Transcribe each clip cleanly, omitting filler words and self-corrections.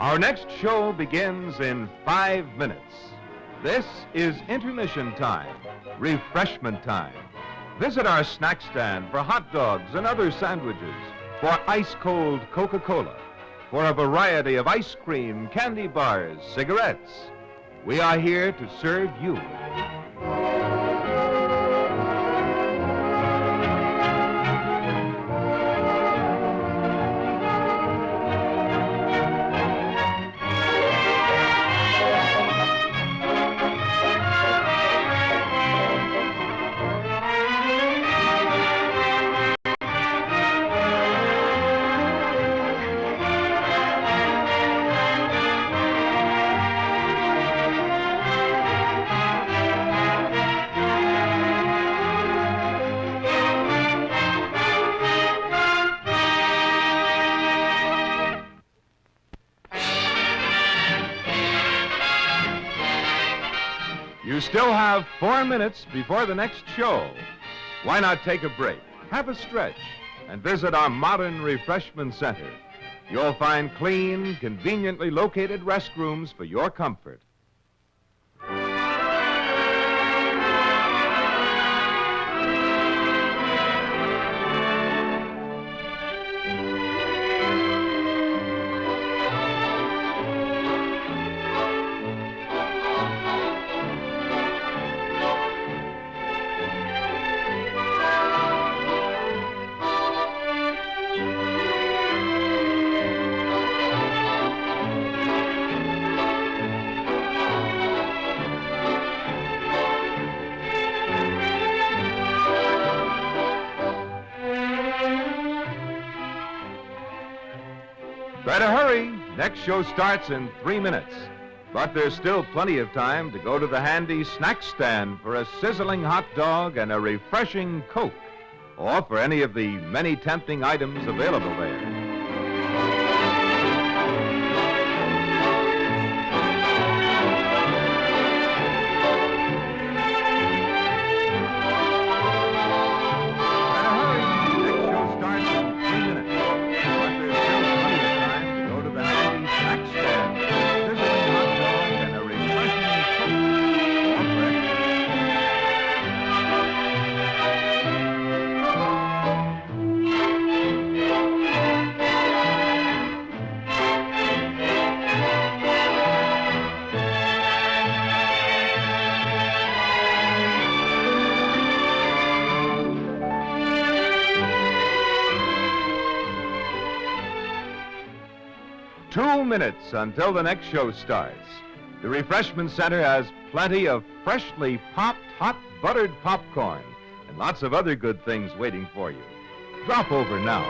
Our next show begins in 5 minutes. This is intermission time, refreshment time. Visit our snack stand for hot dogs and other sandwiches, for ice-cold Coca-Cola, for a variety of ice cream, candy bars, cigarettes. We are here to serve you. You still have 4 minutes before the next show. Why not take a break, have a stretch, and visit our modern refreshment center? You'll find clean, conveniently located restrooms for your comfort. Better hurry. Next show starts in 3 minutes. But there's still plenty of time to go to the handy snack stand for a sizzling hot dog and a refreshing Coke, or for any of the many tempting items available there. Two minutes until the next show starts. The Refreshment Center has plenty of freshly popped, hot buttered popcorn and lots of other good things waiting for you. Drop over now.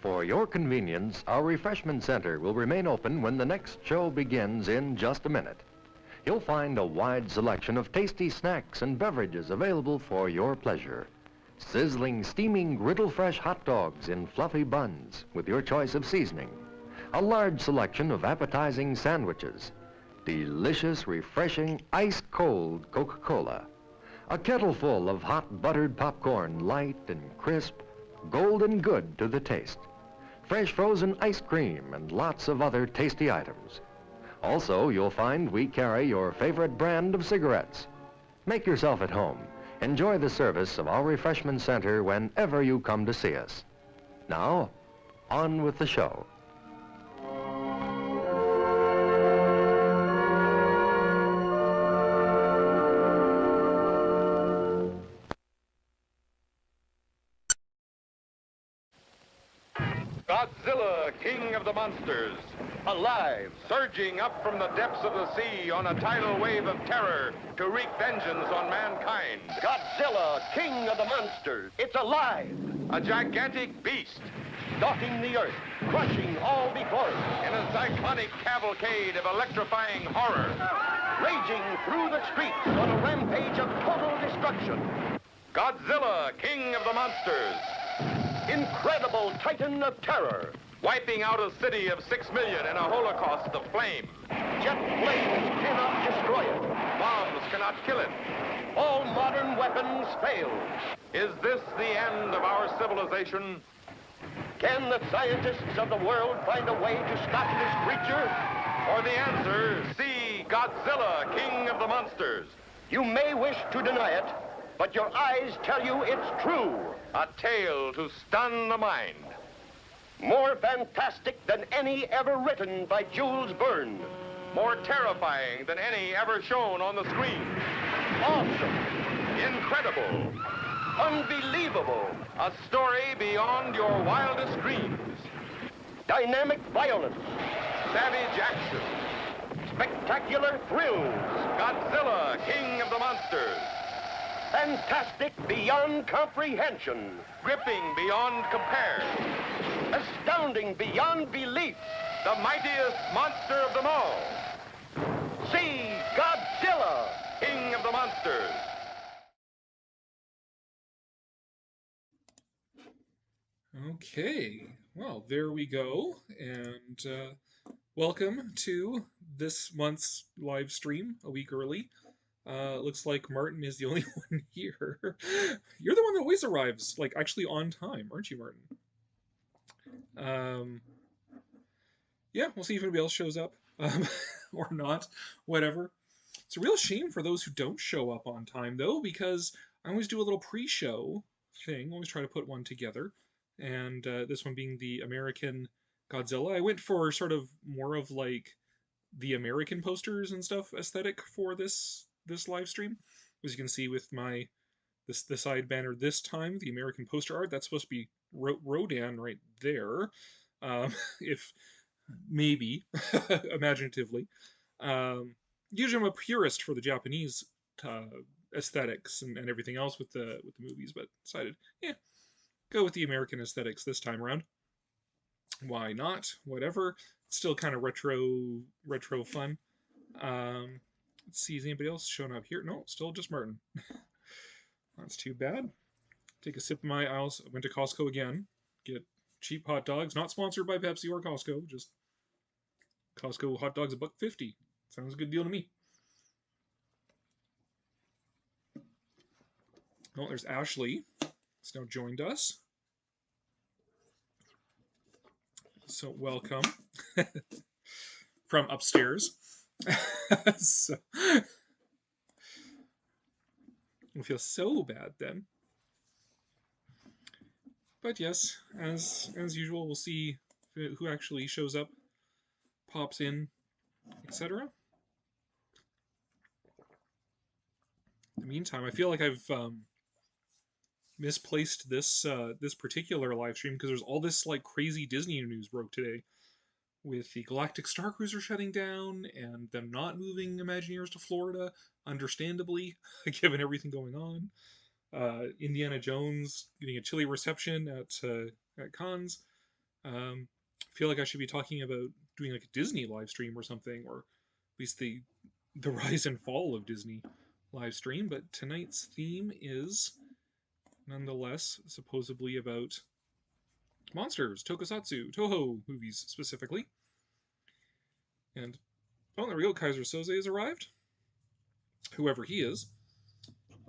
For your convenience, our refreshment center will remain open when the next show begins in just a minute. You'll find a wide selection of tasty snacks and beverages available for your pleasure. Sizzling, steaming, griddle-fresh hot dogs in fluffy buns with your choice of seasoning. A large selection of appetizing sandwiches. Delicious, refreshing, ice-cold Coca-Cola. A kettle full of hot buttered popcorn, light and crisp, golden good to the taste. Fresh frozen ice cream and lots of other tasty items. Also, you'll find we carry your favorite brand of cigarettes. Make yourself at home. Enjoy the service of our refreshment center whenever you come to see us. Now, on with the show. Godzilla, king of the monsters, alive, surging up from the depths of the sea on a tidal wave of terror to wreak vengeance on mankind. Godzilla, king of the monsters, it's alive. A gigantic beast, Stalking the earth, crushing all before it, in a cyclonic cavalcade of electrifying horror. raging through the streets on a rampage of total destruction. Godzilla, king of the monsters, Incredible titan of terror. wiping out a city of 6 million in a holocaust of flame. Jet flames cannot destroy it. Bombs cannot kill it. All modern weapons fail. Is this the end of our civilization? Can the scientists of the world find a way to stop this creature? Or the answer, see Godzilla, king of the monsters. You may wish to deny it, but your eyes tell you it's true. A tale to stun the mind. More fantastic than any ever written by Jules Verne. More terrifying than any ever shown on the screen. Awesome. Incredible. Unbelievable. A story beyond your wildest dreams. Dynamic violence. Savage action. Spectacular thrills. Godzilla, king of the monsters. Fantastic beyond comprehension. Gripping beyond compare. Astounding beyond belief. The mightiest monster of them all. See Godzilla. King of the monsters. Okay, well, there we go, and welcome to this month's live stream, a week early. Looks like Martin is the only one here. You're the one that always arrives, like, actually on time, aren't you, Martin? Yeah, we'll see if anybody else shows up, or not, whatever. It's a real shame for those who don't show up on time, though, because I always do a little pre-show thing, always try to put one together. And this one being the American Godzilla. I went for sort of more of like the American posters and stuff aesthetic for this live stream. As you can see with my the side banner this time, the American poster art, that's supposed to be Rodan right there. If maybe imaginatively. Usually I'm a purist for the Japanese aesthetics and everything else with the movies, but decided, yeah, go with the American aesthetics this time around. Why not? Whatever. It's still kind of retro fun. Let's see, is anybody else showing up here? No, still just Martin. That's too bad. Take a sip of my. I also went to Costco again. Get cheap hot dogs. Not sponsored by Pepsi or Costco. Just Costco hot dogs $1.50. Sounds a good deal to me. Oh, there's Ashley. It's now joined us. So welcome from upstairs. So I feel so bad then. But yes, as usual, we'll see who actually shows up, pops in, etc. In the meantime, I feel like I've misplaced this this particular live stream because there's all this like crazy Disney news broke today with the Galactic Star Cruiser shutting down and them not moving Imagineers to Florida, understandably, given everything going on. Indiana Jones getting a chilly reception at cons. I feel like I should be talking about doing like a Disney live stream or something, or at least the rise and fall of Disney live stream. But tonight's theme is nonetheless supposedly about monsters, tokusatsu, Toho movies specifically. And oh, there we go. Kaiser Soze has arrived. Whoever he is.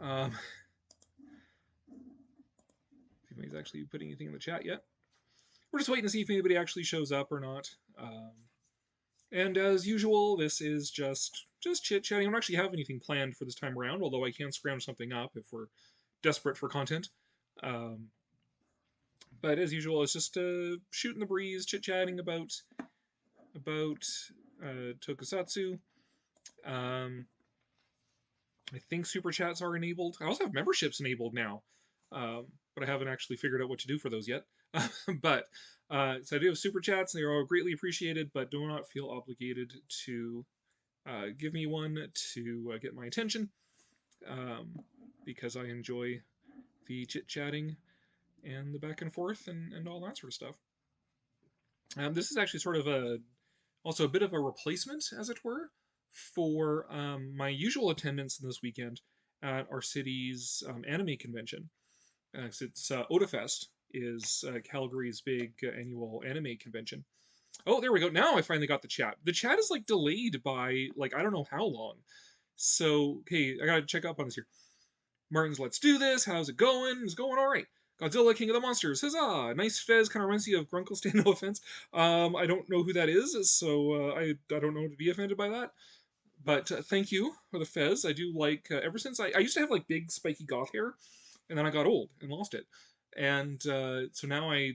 If anybody's actually putting anything in the chat yet. We're just waiting to see if anybody actually shows up or not. And as usual, this is just chit-chatting. I don't actually have anything planned for this time around, although I can scrounge something up if we're desperate for content. But as usual, it's just shooting the breeze, chit-chatting about tokusatsu. I think super chats are enabled. I also have memberships enabled now, but I haven't actually figured out what to do for those yet. But so I do have super chats. They are all greatly appreciated, but do not feel obligated to give me one to get my attention, um, because I enjoy the chit chatting and the back and forth and all that sort of stuff. This is actually sort of also a bit of a replacement, as it were, for my usual attendance this weekend at our city's anime convention. It's Otafest is Calgary's big annual anime convention. Oh, there we go. Now I finally got the chat. The chat is like delayed by like I don't know how long. So okay, I gotta check up on this here. Martin's Let's Do This. How's it going? It's going all right. Godzilla, King of the Monsters. Huzzah! Nice fez. Kind of reminds you of Grunklestein. No offense. I don't know who that is, so I don't know to be offended by that. But thank you for the fez. I do like. Ever since I used to have like big spiky goth hair, and then I got old and lost it, and so now I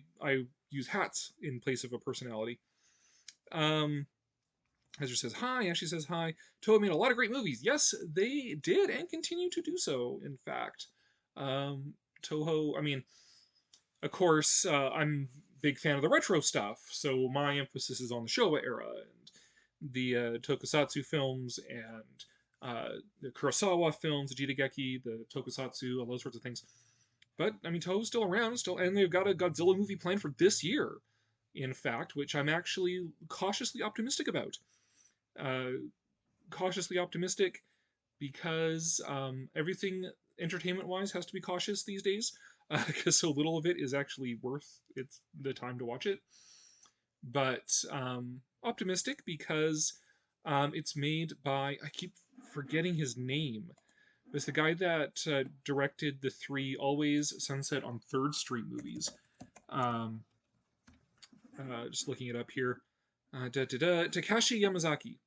use hats in place of a personality. Ezra says hi. Ashley says hi. Toho made a lot of great movies. Yes, they did, and continue to do so. In fact, Toho. I mean, of course, I'm a big fan of the retro stuff, so my emphasis is on the Showa era and the Tokusatsu films and the Kurosawa films, the Jitageki, the Tokusatsu, all those sorts of things. But I mean, Toho's still around, still, and they've got a Godzilla movie planned for this year. In fact, which I'm actually cautiously optimistic about. Uh, Cautiously optimistic because everything entertainment-wise has to be cautious these days, because so little of it is actually worth it's the time to watch it. But optimistic because it's made by I keep forgetting his name. It's the guy that directed the 3 Always Sunset on 3rd Street movies. Um, just looking it up here. Takashi Yamazaki.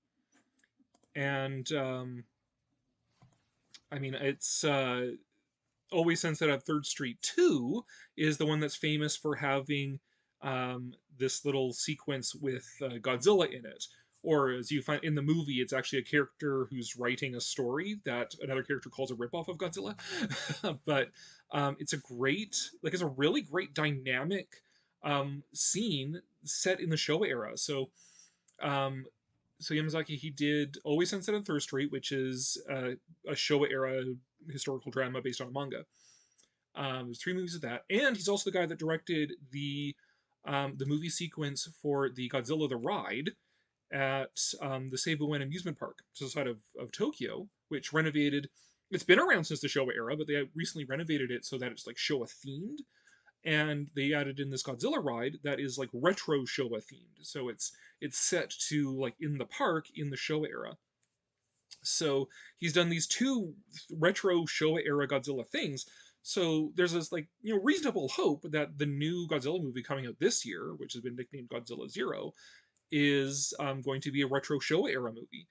And I mean, it's Always Sunset on 3rd Street 2 is the one that's famous for having this little sequence with Godzilla in it. Or as you find in the movie, it's actually a character who's writing a story that another character calls a ripoff of Godzilla. But it's a great, like, it's a really great dynamic scene set in the Showa era. Um, so Yamazaki, he did Always Sunset on 3rd Street, which is a Showa era historical drama based on a manga. There's 3 movies of that, and he's also the guy that directed the movie sequence for the Godzilla the Ride at the Seibuen amusement park to the side of Tokyo, which renovated. It's been around since the Showa era, but they recently renovated it so that it's like Showa themed, and they added in this Godzilla ride that is like retro Showa themed. So it's set to like in the park in the Showa era. So he's done these 2 retro Showa era Godzilla things. So there's this like reasonable hope that the new Godzilla movie coming out this year, which has been nicknamed Godzilla Zero, is going to be a retro Showa era movie,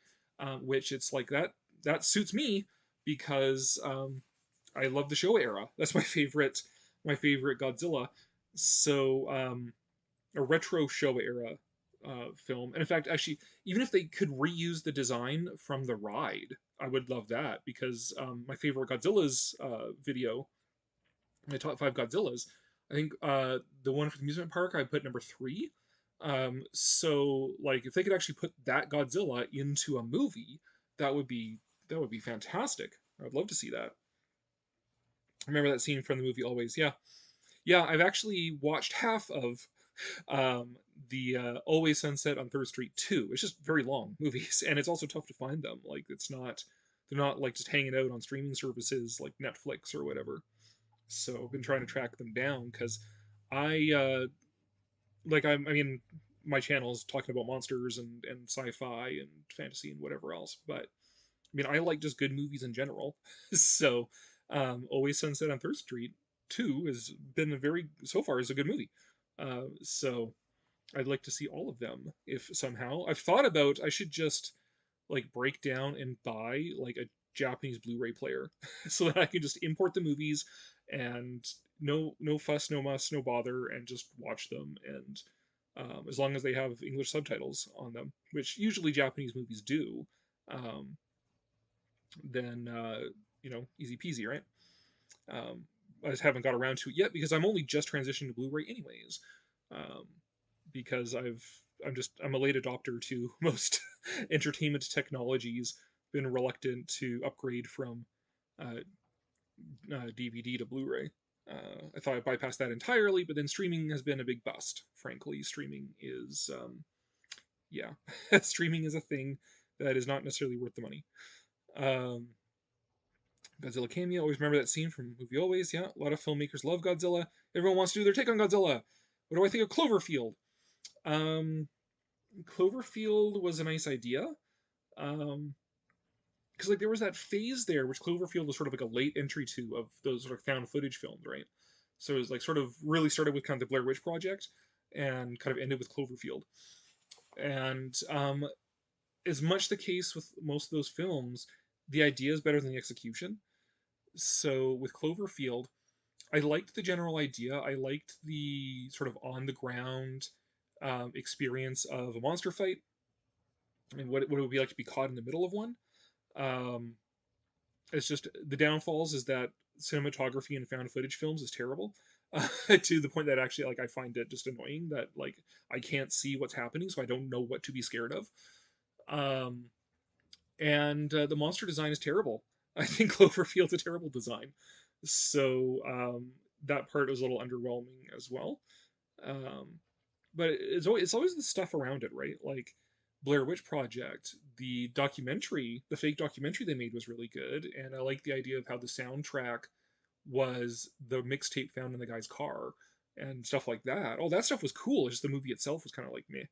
which it's like that suits me because I love the Showa era. That's my favorite Godzilla. So a retro Showa era film, and in fact, actually, even if they could reuse the design from the ride, I would love that because my favorite Godzilla's video, my top 5 Godzillas, I think the one for the amusement park I put number 3. So like if they could actually put that Godzilla into a movie, that would be fantastic. I'd love to see that. Remember that scene from the movie Always? Yeah. I've actually watched half of the Always Sunset on 3rd Street 2. It's just very long movies, and it's also tough to find them. Like they're not like just hanging out on streaming services like Netflix or whatever. So I've been trying to track them down because I I mean my channel is talking about monsters and sci-fi and fantasy and whatever else, but I mean I like just good movies in general. So Always Sunset on 3rd Street 2 has been so far is a good movie. So I'd like to see all of them if somehow. I've thought about I should just like break down and buy like a Japanese Blu-ray player so that I can just import the movies and no fuss, no muss, no bother, and just watch them. And as long as they have English subtitles on them, which usually Japanese movies do, then easy peasy, right? I just haven't got around to it yet because I'm only just transitioning to Blu-ray anyways. Um, because I'm a late adopter to most entertainment technologies. Been reluctant to upgrade from uh, DVD to Blu-ray. I thought I bypassed that entirely, but then streaming has been a big bust. Frankly, streaming is yeah, streaming is a thing that is not necessarily worth the money. Um, Godzilla cameo. Always remember that scene from movie Always. Yeah, a lot of filmmakers love Godzilla. Everyone wants to do their take on Godzilla. What do I think of Cloverfield? Um, Cloverfield was a nice idea. Because like there was that phase there, which Cloverfield was sort of like a late entry to of those sort of found footage films, right? So it was like sort of really started with kind of the Blair Witch Project, and kind of ended with Cloverfield. And as much the case with most of those films, the idea is better than the execution. So with Cloverfield, I liked the general idea. I liked the sort of on the ground experience of a monster fight, and what it would be like to be caught in the middle of one. Um, it's just the downfalls is that cinematography in found footage films is terrible. To the point that actually like I find it just annoying that like I can't see what's happening, so I don't know what to be scared of. Um, and the monster design is terrible. I think Cloverfield's a terrible design, so that part was a little underwhelming as well. Um, but it's always the stuff around it, right? Like Blair Witch Project, the documentary, the fake documentary they made was really good, and I like the idea of how the soundtrack was the mixtape found in the guy's car and stuff like that. All that stuff was cool. It's just the movie itself was kind of like meh.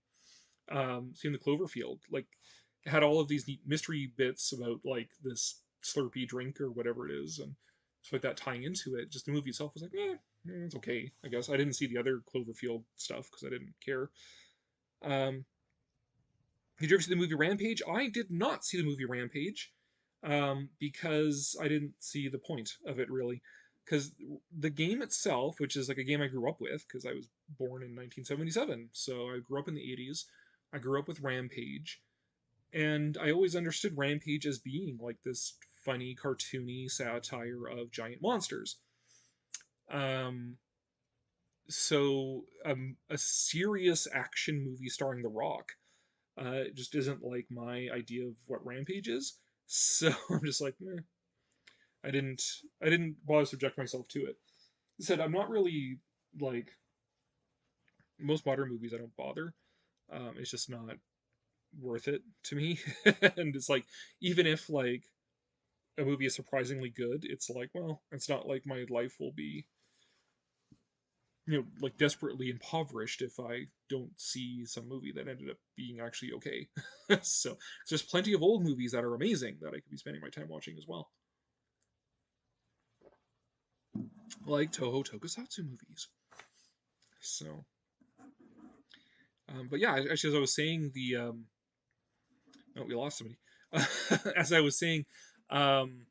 Seeing the Cloverfield, like it had all of these neat mystery bits about like this Slurpee drink or whatever it is, and stuff like that tying into it. Just the movie itself was like, it's okay, I guess. I didn't see the other Cloverfield stuff because I didn't care. Um, did you ever see the movie Rampage? I did not see the movie Rampage because I didn't see the point of it really. Because the game itself, which is like a game I grew up with, because I was born in 1977, so I grew up in the 80s. I grew up with Rampage, and I always understood Rampage as being like this funny, cartoony satire of giant monsters. Um, so a serious action movie starring The Rock just isn't like my idea of what Rampage is. So I'm just like, meh. I didn't I didn't bother to subject myself to it. I said I'm not really like most modern movies. I don't bother. It's just not worth it to me. And it's like even if like a movie is surprisingly good, it's like well, it's not like my life will be like desperately impoverished if I don't see some movie that ended up being actually okay. So there's plenty of old movies that are amazing that I could be spending my time watching as well, like Toho Tokusatsu movies. So, but yeah, actually, as I was saying, oh, we lost somebody. As I was saying, um,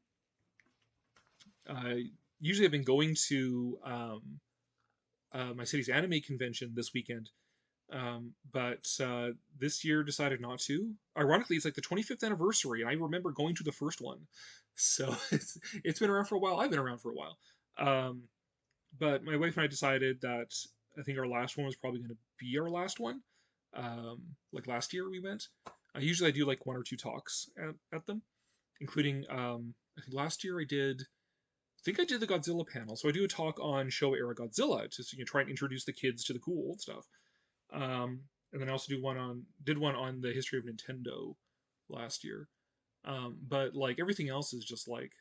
I usually I've been going to my city's anime convention this weekend. But this year decided not to. Ironically, it's like the 25th anniversary, and I remember going to the first one. So it's been around for a while. I've been around for a while. Um, but my wife and I decided that I think our last one was probably going to be our last one. Like last year we went. Usually I do like one or two talks at them, including I think last year I think I did the Godzilla panel. So I do a talk on Showa era Godzilla to try and introduce the kids to the cool old stuff. And then I also did one on the history of Nintendo last year. But like everything else is just like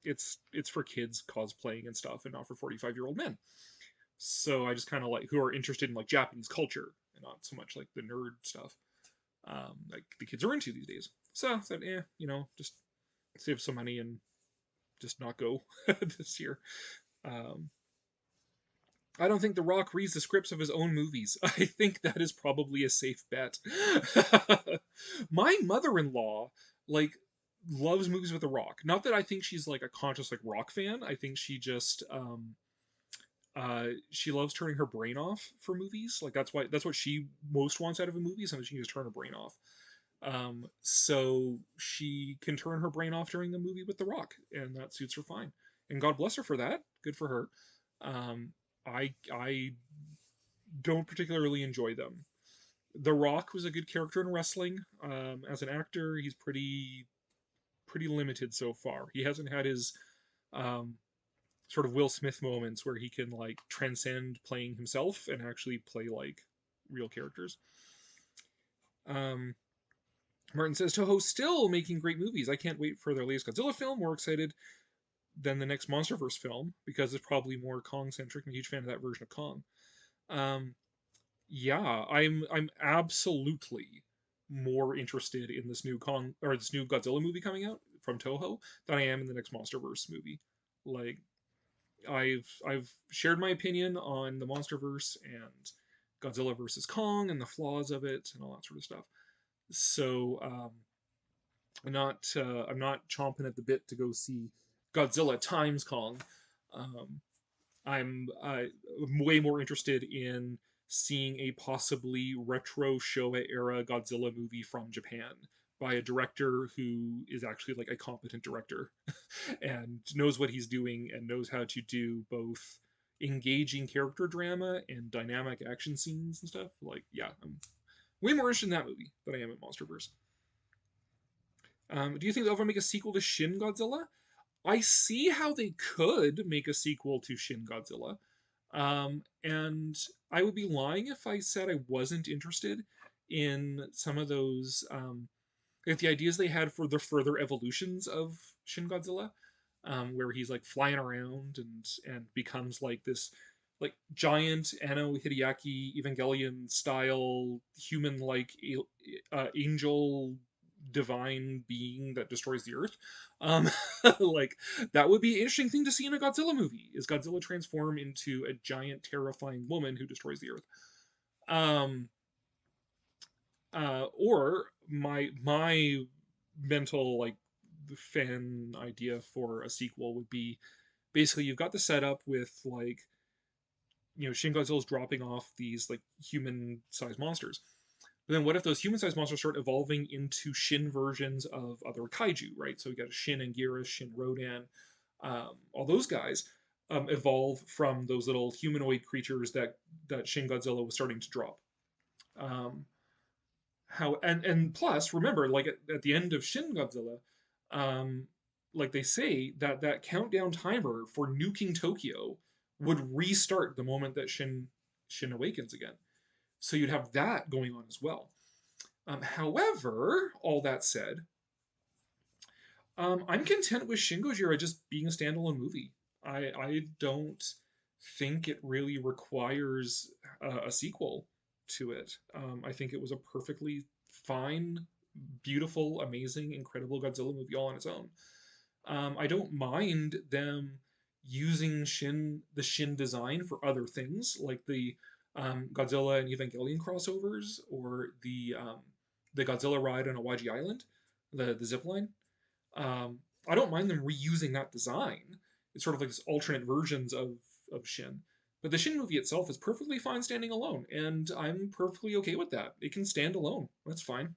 it's for kids cosplaying and stuff, and not for 45-year-old men. So I just kind of like who are interested in like Japanese culture and not so much like the nerd stuff like the kids are into these days. So I said, just save some money and just not go this year. Um, I don't think The Rock reads the scripts of his own movies. I think that is probably a safe bet. My mother-in-law, like, loves movies with The Rock. Not that I think she's like a conscious like rock fan. I think she just she loves turning her brain off for movies. Like that's what she most wants out of a movie, so she can just turn her brain off. So she can turn her brain off during the movie with The Rock, and that suits her fine. and God bless her for that. Good for her. I don't particularly enjoy them. The Rock was a good character in wrestling. As an actor, he's pretty limited so far. He hasn't had his um, sort of Will Smith moments where he can like transcend playing himself and actually play like real characters. Um, Martin says Toho's still making great movies. I can't wait for their latest Godzilla film. More excited than the next MonsterVerse film because it's probably more Kong centric. I'm a huge fan of that version of Kong. Um, yeah, I'm absolutely more interested in this new Kong or this new Godzilla movie coming out from Toho than I am in the next MonsterVerse movie. Like I've shared my opinion on the MonsterVerse and Godzilla versus Kong and the flaws of it and all that sort of stuff. So I'm not chomping at the bit to go see Godzilla times Kong. Um, I'm way more interested in seeing a possibly retro Showa era Godzilla movie from Japan by a director who is actually like a competent director and knows what he's doing and knows how to do both engaging character drama and dynamic action scenes and stuff. Like, yeah, I'm way more interested in that movie than I am in MonsterVerse. Do you think they'll ever make a sequel to Shin Godzilla? I see how they could make a sequel to Shin Godzilla. And I would be lying if I said I wasn't interested in some of those, like the ideas they had for the further evolutions of Shin Godzilla, where he's like flying around and becomes like this like giant Anno Hideaki Evangelion style human like angel divine being that destroys the earth. Um, like that would be an interesting thing to see in a Godzilla movie. Is Godzilla transform into a giant terrifying woman who destroys the earth? Um, or my mental like fan idea for a sequel would be basically you've got the setup with like Shin Godzilla's dropping off these like human sized monsters. But then what if those human-sized monsters start evolving into Shin versions of other kaiju, right? So we got a Shin Anguirus, Shin Rodan, all those guys evolve from those little humanoid creatures that Shin Godzilla was starting to drop. Um, how and plus, remember, like at the end of Shin Godzilla, um, like they say that countdown timer for nuking Tokyo would restart the moment that Shin awakens again. So you'd have that going on as well. However, all that said, I'm content with Shin Gojira just being a standalone movie. I don't think it really requires a sequel to it. I think it was a perfectly fine, beautiful, amazing, incredible Godzilla movie all on its own. I don't mind them using the Shin design for other things, like the Godzilla and Evangelion crossovers, or the Godzilla ride on Awaji Island, the zip line. I don't mind them reusing that design. It's sort of like this alternate versions of Shin. But the Shin movie itself is perfectly fine standing alone, and I'm perfectly okay with that. It can stand alone. That's fine.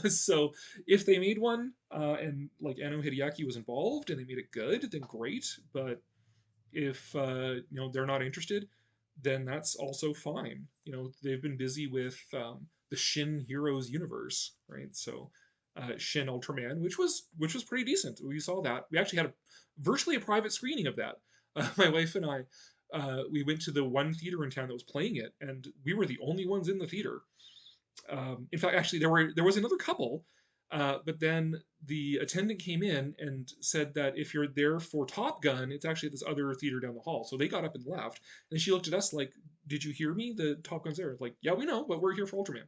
So if they made one and like Anno Hideaki was involved and they made it good, then great. But if they're not interested, then that's also fine. They've been busy with the Shin Heroes universe, right? So Shin Ultraman, which was pretty decent. We saw that. We actually had virtually a private screening of that. My wife and I, we went to the one theater in town that was playing it, and we were the only ones in the theater. In fact, actually, there was another couple, but then the attendant came in and said that if you're there for Top Gun, it's actually this other theater down the hall. So they got up and left, and she looked at us like, "Did you hear me? The Top Gun's there." Like, yeah, we know, but we're here for Ultraman.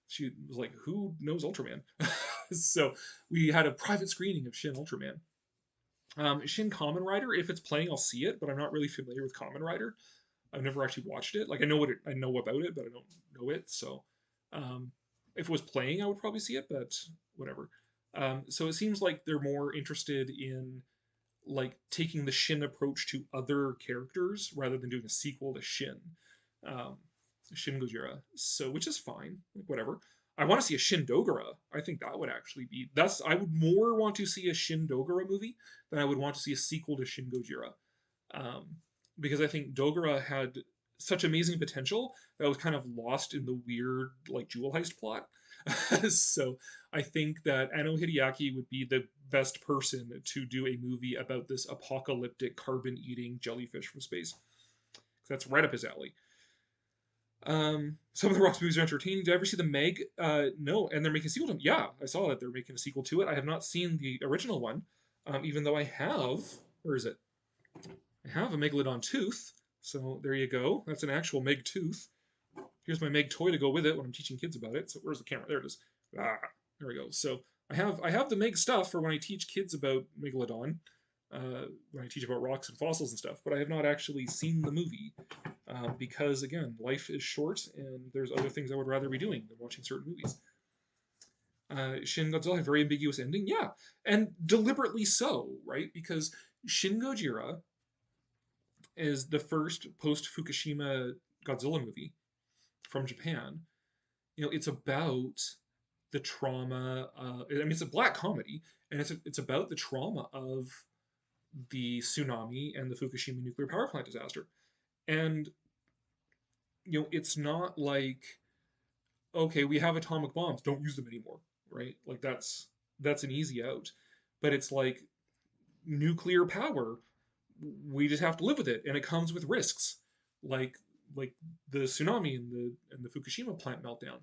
She was like, "Who knows Ultraman?" So we had a private screening of Shin Ultraman. Shin Kamen Rider, if it's playing, I'll see it, but I'm not really familiar with Kamen Rider. I've never actually watched it. Like I know about it, but I don't know it. So um, if it was playing, I would probably see it, but whatever. So it seems like they're more interested in like taking the Shin approach to other characters rather than doing a sequel to Shin, um, Shin Gojira. So which is fine, like, whatever. I want to see a Shin Dogura. I think that would actually be I would more want to see a Shin Dogura movie than I would want to see a sequel to Shin Gojira. Um, because I think Dogura had such amazing potential that was kind of lost in the weird like jewel heist plot. So I think that Ano Hideaki would be the best person to do a movie about this apocalyptic carbon-eating jellyfish from space. That's right up his alley. Some of the Rock's movies are entertaining. Did I ever see the Meg? No, and they're making a sequel to them. Yeah, I saw that they're making a sequel to it. I have not seen the original one, even though I have. Where is it? I have a Megalodon tooth. So there you go. That's an actual Meg tooth. Here's my Meg toy to go with it when I'm teaching kids about it. So where's the camera? There it is. There we go. So I have the Meg stuff for when I teach kids about Megalodon, when I teach about rocks and fossils and stuff. But I have not actually seen the movie. Because again, life is short, and there's other things I would rather be doing than watching certain movies. Shin Godzilla had a very ambiguous ending, yeah, and deliberately so, right? Because Shin Gojira is the first post-Fukushima Godzilla movie from Japan. It's about the trauma. It's a black comedy, and it's about the trauma of the tsunami and the Fukushima nuclear power plant disaster. And it's not like, okay, we have atomic bombs, don't use them anymore, right? Like that's an easy out. But it's like nuclear power, we just have to live with it, and it comes with risks, like the tsunami and the Fukushima plant meltdown.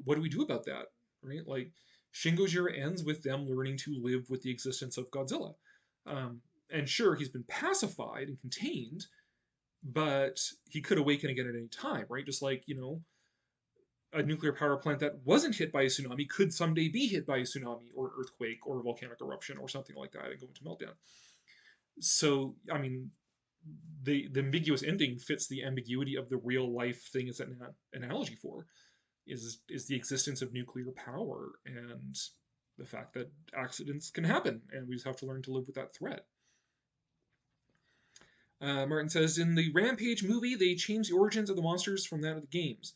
What do we do about that, right? Like Shin Gojira ends with them learning to live with the existence of Godzilla. And sure, he's been pacified and contained, but he could awaken again at any time, right? Just like, a nuclear power plant that wasn't hit by a tsunami could someday be hit by a tsunami or earthquake or volcanic eruption or something like that and go into meltdown. So, I mean, the ambiguous ending fits the ambiguity of the real life thing it's an analogy for, is the existence of nuclear power and the fact that accidents can happen, and we just have to learn to live with that threat. Martin says, in the Rampage movie, they changed the origins of the monsters from that of the games.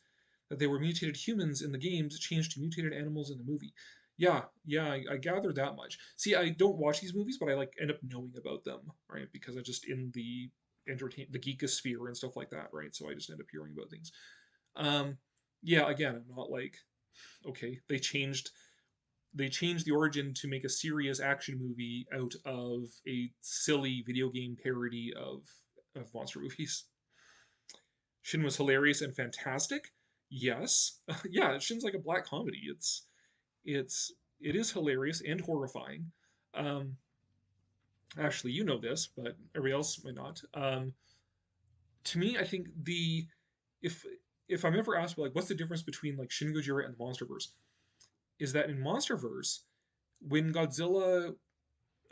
That they were mutated humans in the games changed to mutated animals in the movie. Yeah, I gathered that much. See, I don't watch these movies, but I end up knowing about them, right? Because I'm just in the geekosphere and stuff like that, right? So I just end up hearing about things. Yeah, again, I'm not like, okay, they changed the origin to make a serious action movie out of a silly video game parody of monster movies. Shin was hilarious and fantastic. Yes. Yeah, Shin's like a black comedy. It is hilarious and horrifying. Actually, you know this, but everybody else might not. To me, I think if I'm ever asked what's the difference between like Shin Gojira and the Monsterverse, is that in Monsterverse, when Godzilla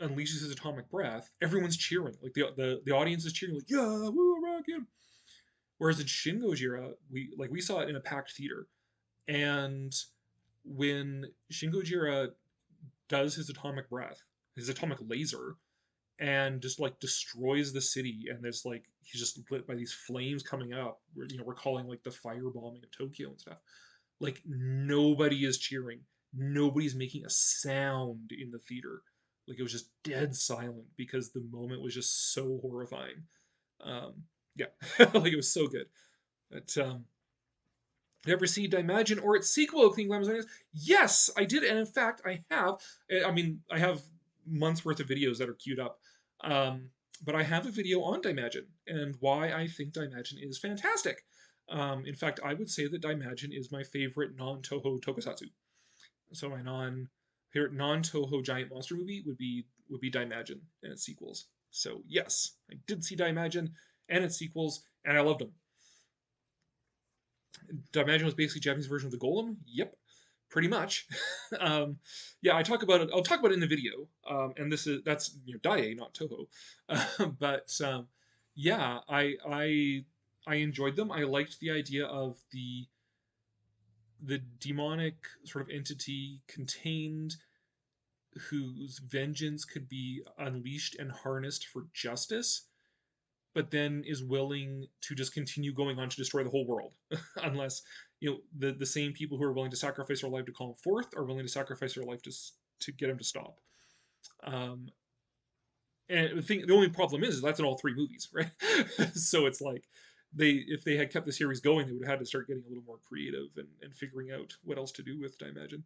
unleashes his atomic breath, everyone's cheering. Like the audience is cheering, like, yeah, woo, rock him. Whereas in Shin Gojira, we saw it in a packed theater, and when Shin Gojira does his atomic breath, his atomic laser, and just destroys the city, and there's he's just lit by these flames coming up. We're calling the firebombing of Tokyo and stuff. Nobody is cheering. Nobody's making a sound in the theater. It was just dead silent because the moment was just so horrifying. Yeah, it was so good. But you ever see Daimajin or its sequel, Clean Glamazonians? Yes, I did, and in fact, I have. I mean, I have months worth of videos that are queued up. But I have a video on Daimajin and why I think Daimajin is fantastic. In fact, I would say that Daimajin is my favorite non-Toho Tokusatsu. So my favorite non-Toho giant monster movie would be Daimajin and its sequels. So yes, I did see Daimajin and its sequels, and I loved them. Daimajin was basically Japanese version of the Golem. Yep, pretty much. Yeah, I'll talk about it in the video. And that's Daiei, not Toho. But yeah, I enjoyed them. I liked the idea of the demonic sort of entity contained, whose vengeance could be unleashed and harnessed for justice. but then is willing to just continue going on to destroy the whole world, unless the same people who are willing to sacrifice their life to call him forth are willing to sacrifice their life to get him to stop. Um, and the only problem is that's in all three movies, right? So it's like if they had kept the series going, they would have had to start getting a little more creative and figuring out what else to do with, I imagine.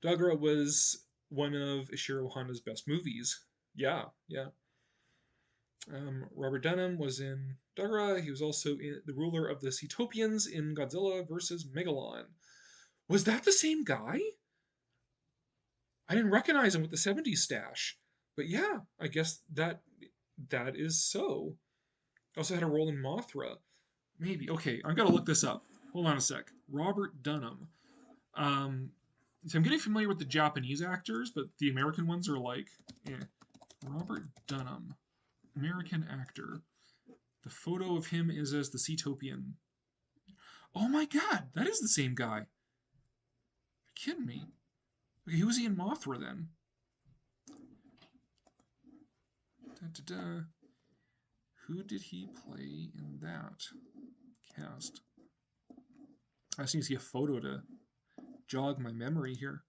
Dogora was one of Ishiro Honda's best movies. Yeah, yeah. Robert Dunham was in Dogora. He was also the ruler of the Seatopians in Godzilla vs. Megalon. Was that the same guy? I didn't recognize him with the 70s stash. But yeah, I guess that is so. Also had a role in Mothra. Maybe. Okay, I've got to look this up. Hold on a sec. Robert Dunham. So I'm getting familiar with the Japanese actors, but the American ones are like, Robert Dunham, American actor. The photo of him is as the Seatopian. Oh my god, that is the same guy. You're kidding me. Okay, who was he in Mothra then? Da-da-da. Who did he play in that cast? I just need to see a photo to jog my memory here.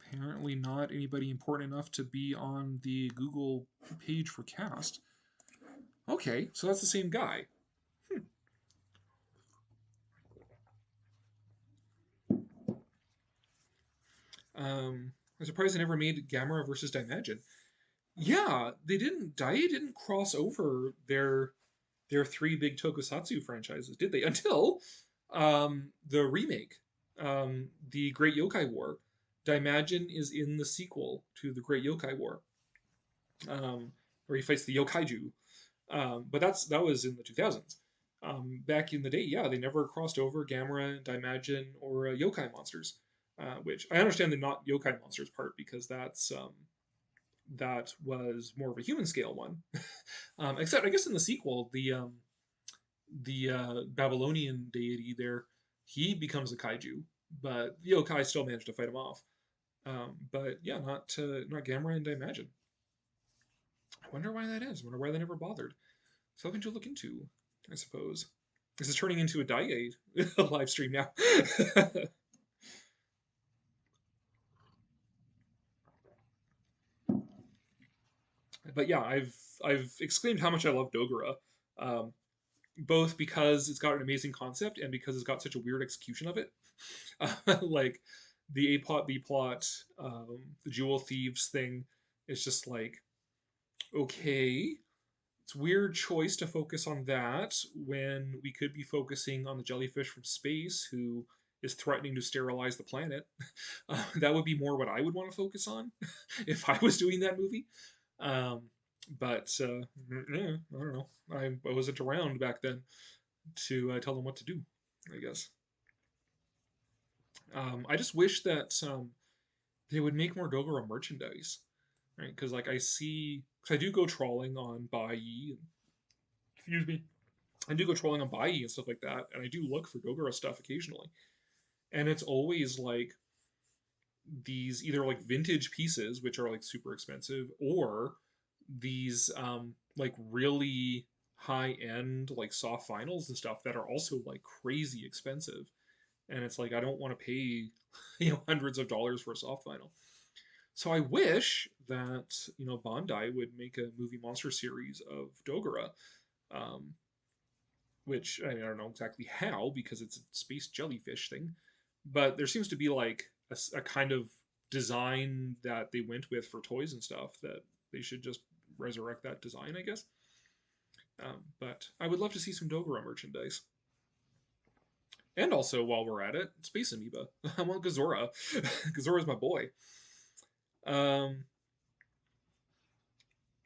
Apparently not anybody important enough to be on the Google page for cast. Okay, so that's the same guy. I'm surprised they never made Gamera versus Daimajin. Yeah, they didn't. Dai didn't cross over their three big Tokusatsu franchises, did they? Until the remake, the Great Yokai War. Daimajin is in the sequel to the Great Yokai War, where he fights the Yokaiju. But that was in the 2000s. Back in the day, yeah, they never crossed over Gamera, Daimajin, or Yokai monsters. Which I understand the not Yokai monsters part because that was more of a human scale one. Except I guess in the sequel, the Babylonian deity there, he becomes a kaiju, but the yokai still managed to fight him off. But yeah, not Gamera and Daimajin. I wonder why that is. I wonder why they never bothered. Something to look into, I suppose. This is turning into a Daiei live stream now. But yeah, I've exclaimed how much I love Dogora, both because it's got an amazing concept and because it's got such a weird execution of it. Like the A plot, B plot, the jewel thieves thing is just like, okay, it's a weird choice to focus on that when we could be focusing on the jellyfish from space who is threatening to sterilize the planet. That would be more what I would want to focus on if I was doing that movie. But yeah, I don't know. I wasn't around back then to tell them what to do, I guess. I just wish that they would make more Dogora merchandise, right? Because like cause I do go trawling on Bai. Excuse me. I do go trolling on Bai and stuff like that, and I do look for Dogora stuff occasionally. And it's always like these either like vintage pieces, which are like super expensive, or these like really high end like soft vinyls and stuff that are also like crazy expensive. And it's like I don't want to pay hundreds of dollars for a soft vinyl. So I wish that Bandai would make a movie monster series of Dogora, which I don't know exactly how because it's a space jellyfish thing, but there seems to be like a kind of design that they went with for toys and stuff that they should just resurrect that design, I guess. But I would love to see some Dogora merchandise. And also, while we're at it, Space Amoeba. I want Gazora. Gazora's my boy.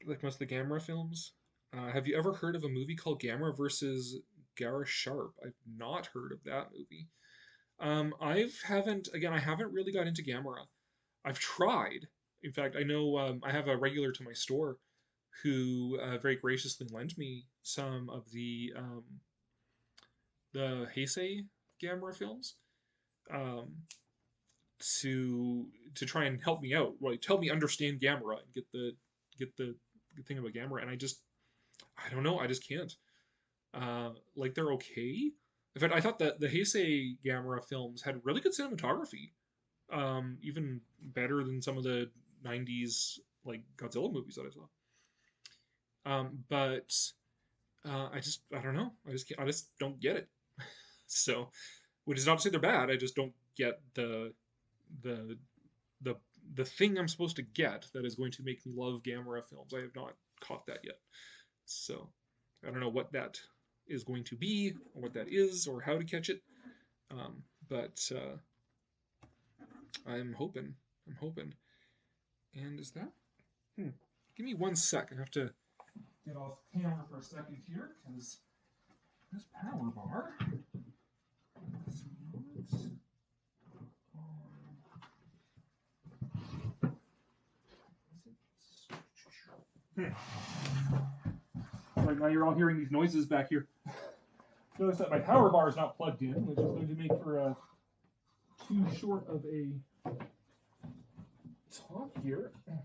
Like most of the Gamera films. Have you ever heard of a movie called Gamera versus Gara Sharp? I've not heard of that movie. I haven't really got into Gamera. I've tried. In fact, I know I have a regular to my store who very graciously lent me some of the Heisei Gamera films. to try and help me out, like help me understand Gamera and get the thing about Gamera, and I don't know, I just can't. Like they're okay. In fact, I thought that the Heisei Gamera films had really good cinematography, even better than some of the '90s like Godzilla movies that I saw. But I don't know. I just don't get it. So, which is not to say they're bad. I just don't get the the the thing I'm supposed to get that is going to make me love Gamera films. I have not caught that yet. So, I don't know what that is going to be, or what that is, or how to catch it. But I'm hoping. I'm hoping. And is that? Give me 1 sec. I have to get off camera for a second here, because this power bar is not. Right now you're all hearing these noises back here. Notice that my power bar is not plugged in, which is going to make for too short of a talk here. Okay.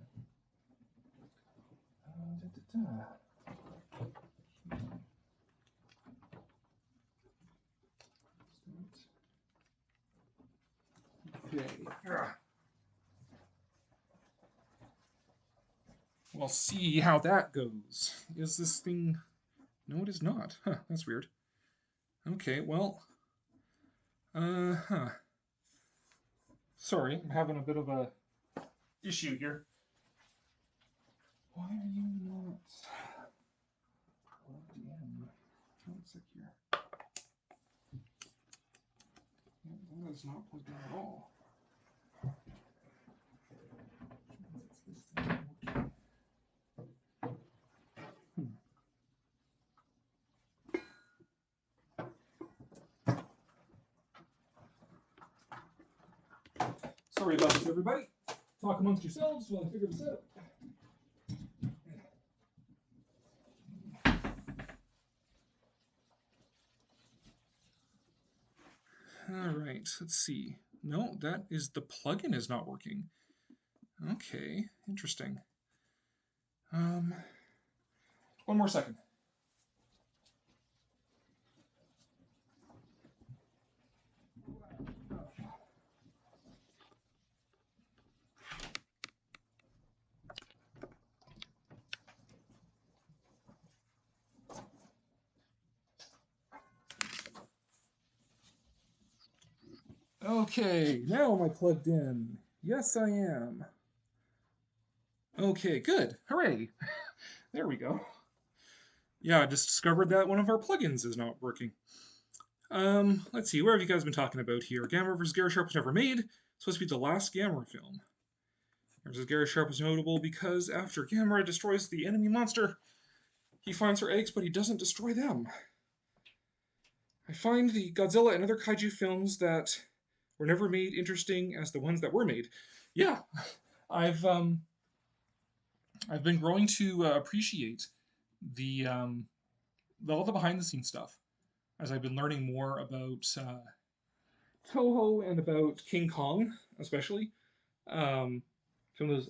We'll see how that goes. Is this thing... No, it is not. Huh, that's weird. Okay, well... Sorry, I'm having a bit of a issue here. Why are you not plugged in? One sec here. That is not plugged in at all. Sorry about this, everybody. Talk amongst yourselves while I figure this out. All right, let's see. No, that is the plugin is not working. Okay, interesting. 1 more second. Okay, now am I plugged in? Yes, I am. Okay, good. Hooray. There we go. Yeah, I just discovered that one of our plugins is not working. Let's see, what have you guys been talking about here? Gamera vs. Gary Sharp was never made. It's supposed to be the last Gamera film. Versus Gary Sharp was notable because after Gamera destroys the enemy monster, he finds her eggs, but he doesn't destroy them. I find the Godzilla and other kaiju films that were never made interesting as the ones that were made. Yeah, I've been growing to appreciate all the behind the scenes stuff as I've been learning more about Toho and about King Kong, especially. Some of those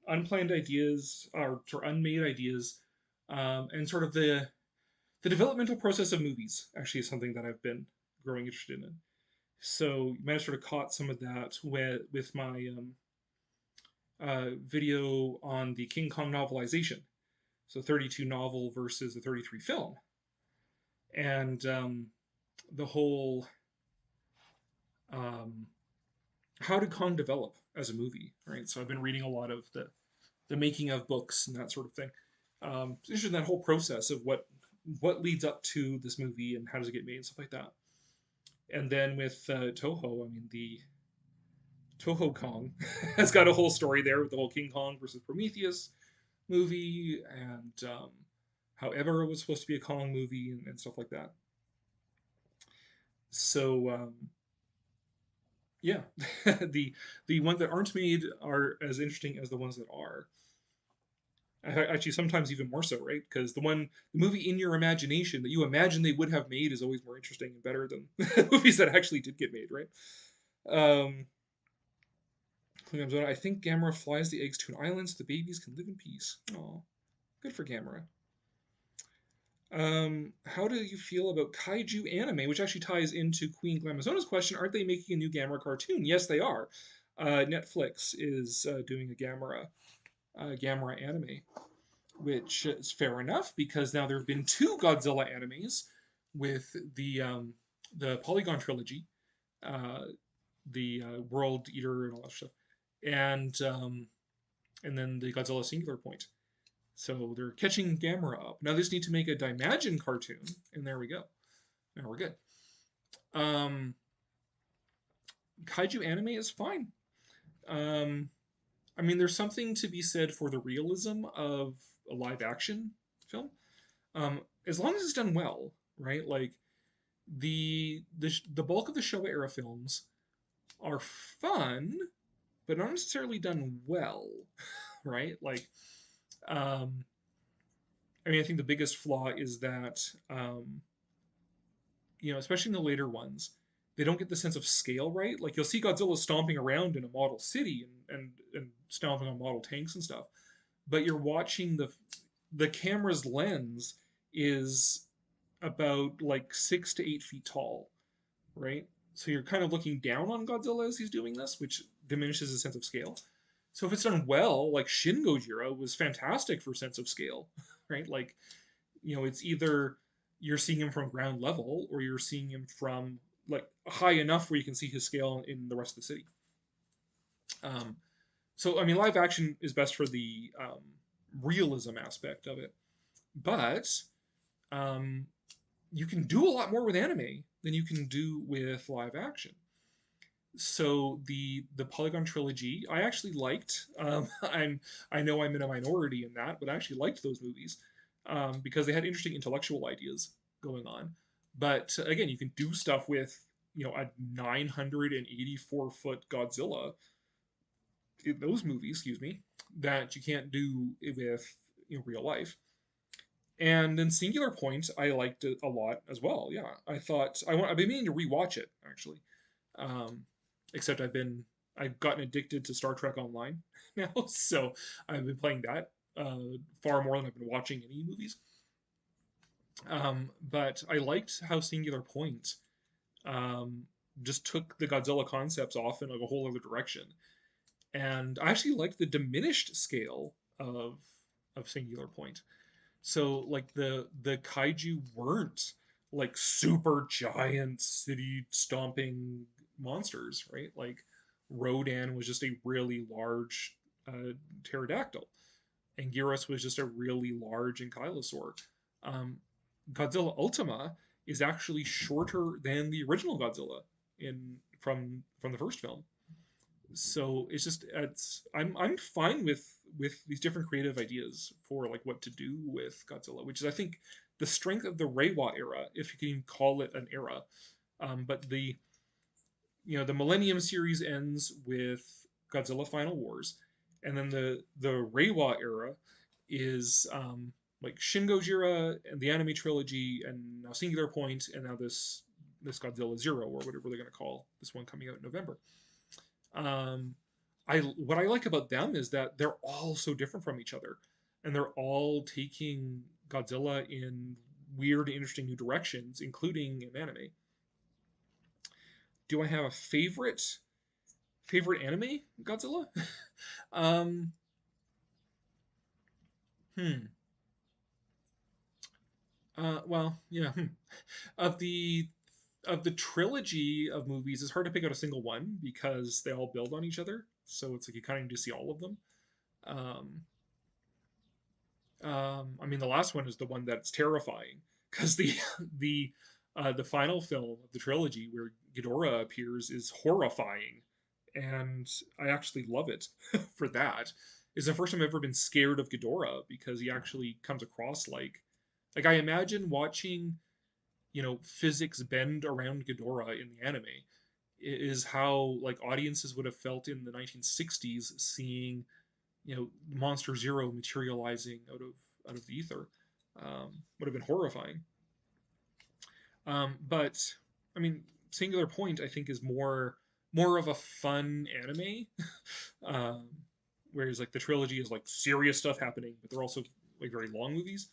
unplanned ideas or unmade ideas, and sort of the developmental process of movies actually is something that I've been growing interested in. So you might have sort of caught some of that with my video on the King Kong novelization. So 32 novel versus the 33 film. And the whole how did Kong develop as a movie, right? So I've been reading a lot of the making of books and that sort of thing. Interested in that whole process of what leads up to this movie and how does it get made and stuff like that. And then with Toho, I mean, the Toho Kong has got a whole story there with the whole King Kong versus Prometheus movie and how Ebera was supposed to be a Kong movie and stuff like that. So, yeah, the ones that aren't made are as interesting as the ones that are. Actually, sometimes even more so, right? Because the movie in your imagination that you imagine they would have made is always more interesting and better than movies that actually did get made, right? I think Gamera flies the eggs to an island so the babies can live in peace. Oh, good for Gamera. How do you feel about kaiju anime, which actually ties into Queen Glamazona's question? Aren't they making a new Gamera cartoon? Yes, they are. Netflix is doing a Gamera anime, which is fair enough because now there have been 2 Godzilla animes with the Polygon trilogy, uh, the World Eater and all that stuff, and then the Godzilla Singular Point. So they're catching Gamera up. Now they just need to make a Dimagine cartoon, and there we go. Now we're good. Kaiju anime is fine. I mean, there's something to be said for the realism of a live action film, as long as it's done well, right? Like the bulk of the Showa era films are fun, but not necessarily done well, right? Like, I mean, I think the biggest flaw is that, especially in the later ones, they don't get the sense of scale right. Like you'll see Godzilla stomping around in a model city and stomping on model tanks and stuff, but you're watching the camera's lens is about like 6 to 8 feet tall, right? So you're kind of looking down on Godzilla as he's doing this, which diminishes his sense of scale. So if it's done well, like Shin Gojira was fantastic for sense of scale, right? Like, it's either you're seeing him from ground level or you're seeing him from like high enough where you can see his scale in the rest of the city. So I mean, live action is best for the realism aspect of it, but you can do a lot more with anime than you can do with live action. So the Polygon trilogy, I actually liked. I know I'm in a minority in that, but I actually liked those movies because they had interesting intellectual ideas going on. But again, you can do stuff with a 984-foot Godzilla in those movies, excuse me, that you can't do with real life. And then Singular Point, I liked it a lot as well. Yeah, I've been meaning to rewatch it actually. Except I've gotten addicted to Star Trek Online now, so I've been playing that far more than I've been watching any movies. But I liked how Singular Point just took the Godzilla concepts off in like a whole other direction, and I actually liked the diminished scale of Singular Point. So like the kaiju weren't like super giant city stomping monsters, right? Like Rodan was just a really large pterodactyl, and Gyros was just a really large ankylosaur. Godzilla Ultima is actually shorter than the original Godzilla from the first film. So I'm fine with these different creative ideas for like what to do with Godzilla, which is I think the strength of the Reiwa era, if you can even call it an era. But the Millennium series ends with Godzilla Final Wars, and then the Reiwa era is like Shin Gojira and the anime trilogy, and now Singular Point, and now this Godzilla Zero or whatever they're going to call this one coming out in November. What I like about them is that they're all so different from each other, and they're all taking Godzilla in weird, interesting new directions, including in anime. Do I have a favorite anime Godzilla? Well, yeah. Of the trilogy of movies, it's hard to pick out a single one because they all build on each other. So it's like you kind of need to see all of them. I mean, the last one is the one that's terrifying because the final film of the trilogy where Ghidorah appears is horrifying, and I actually love it for that. It's the first time I've ever been scared of Ghidorah because he actually comes across like I imagine watching physics bend around Ghidorah in the anime is how like audiences would have felt in the 1960s seeing Monster Zero materializing out of the ether. Would have been horrifying. But I mean, Singular Point I think is more more of a fun anime. um, Whereas like the trilogy is like serious stuff happening, but they're also like very long movies.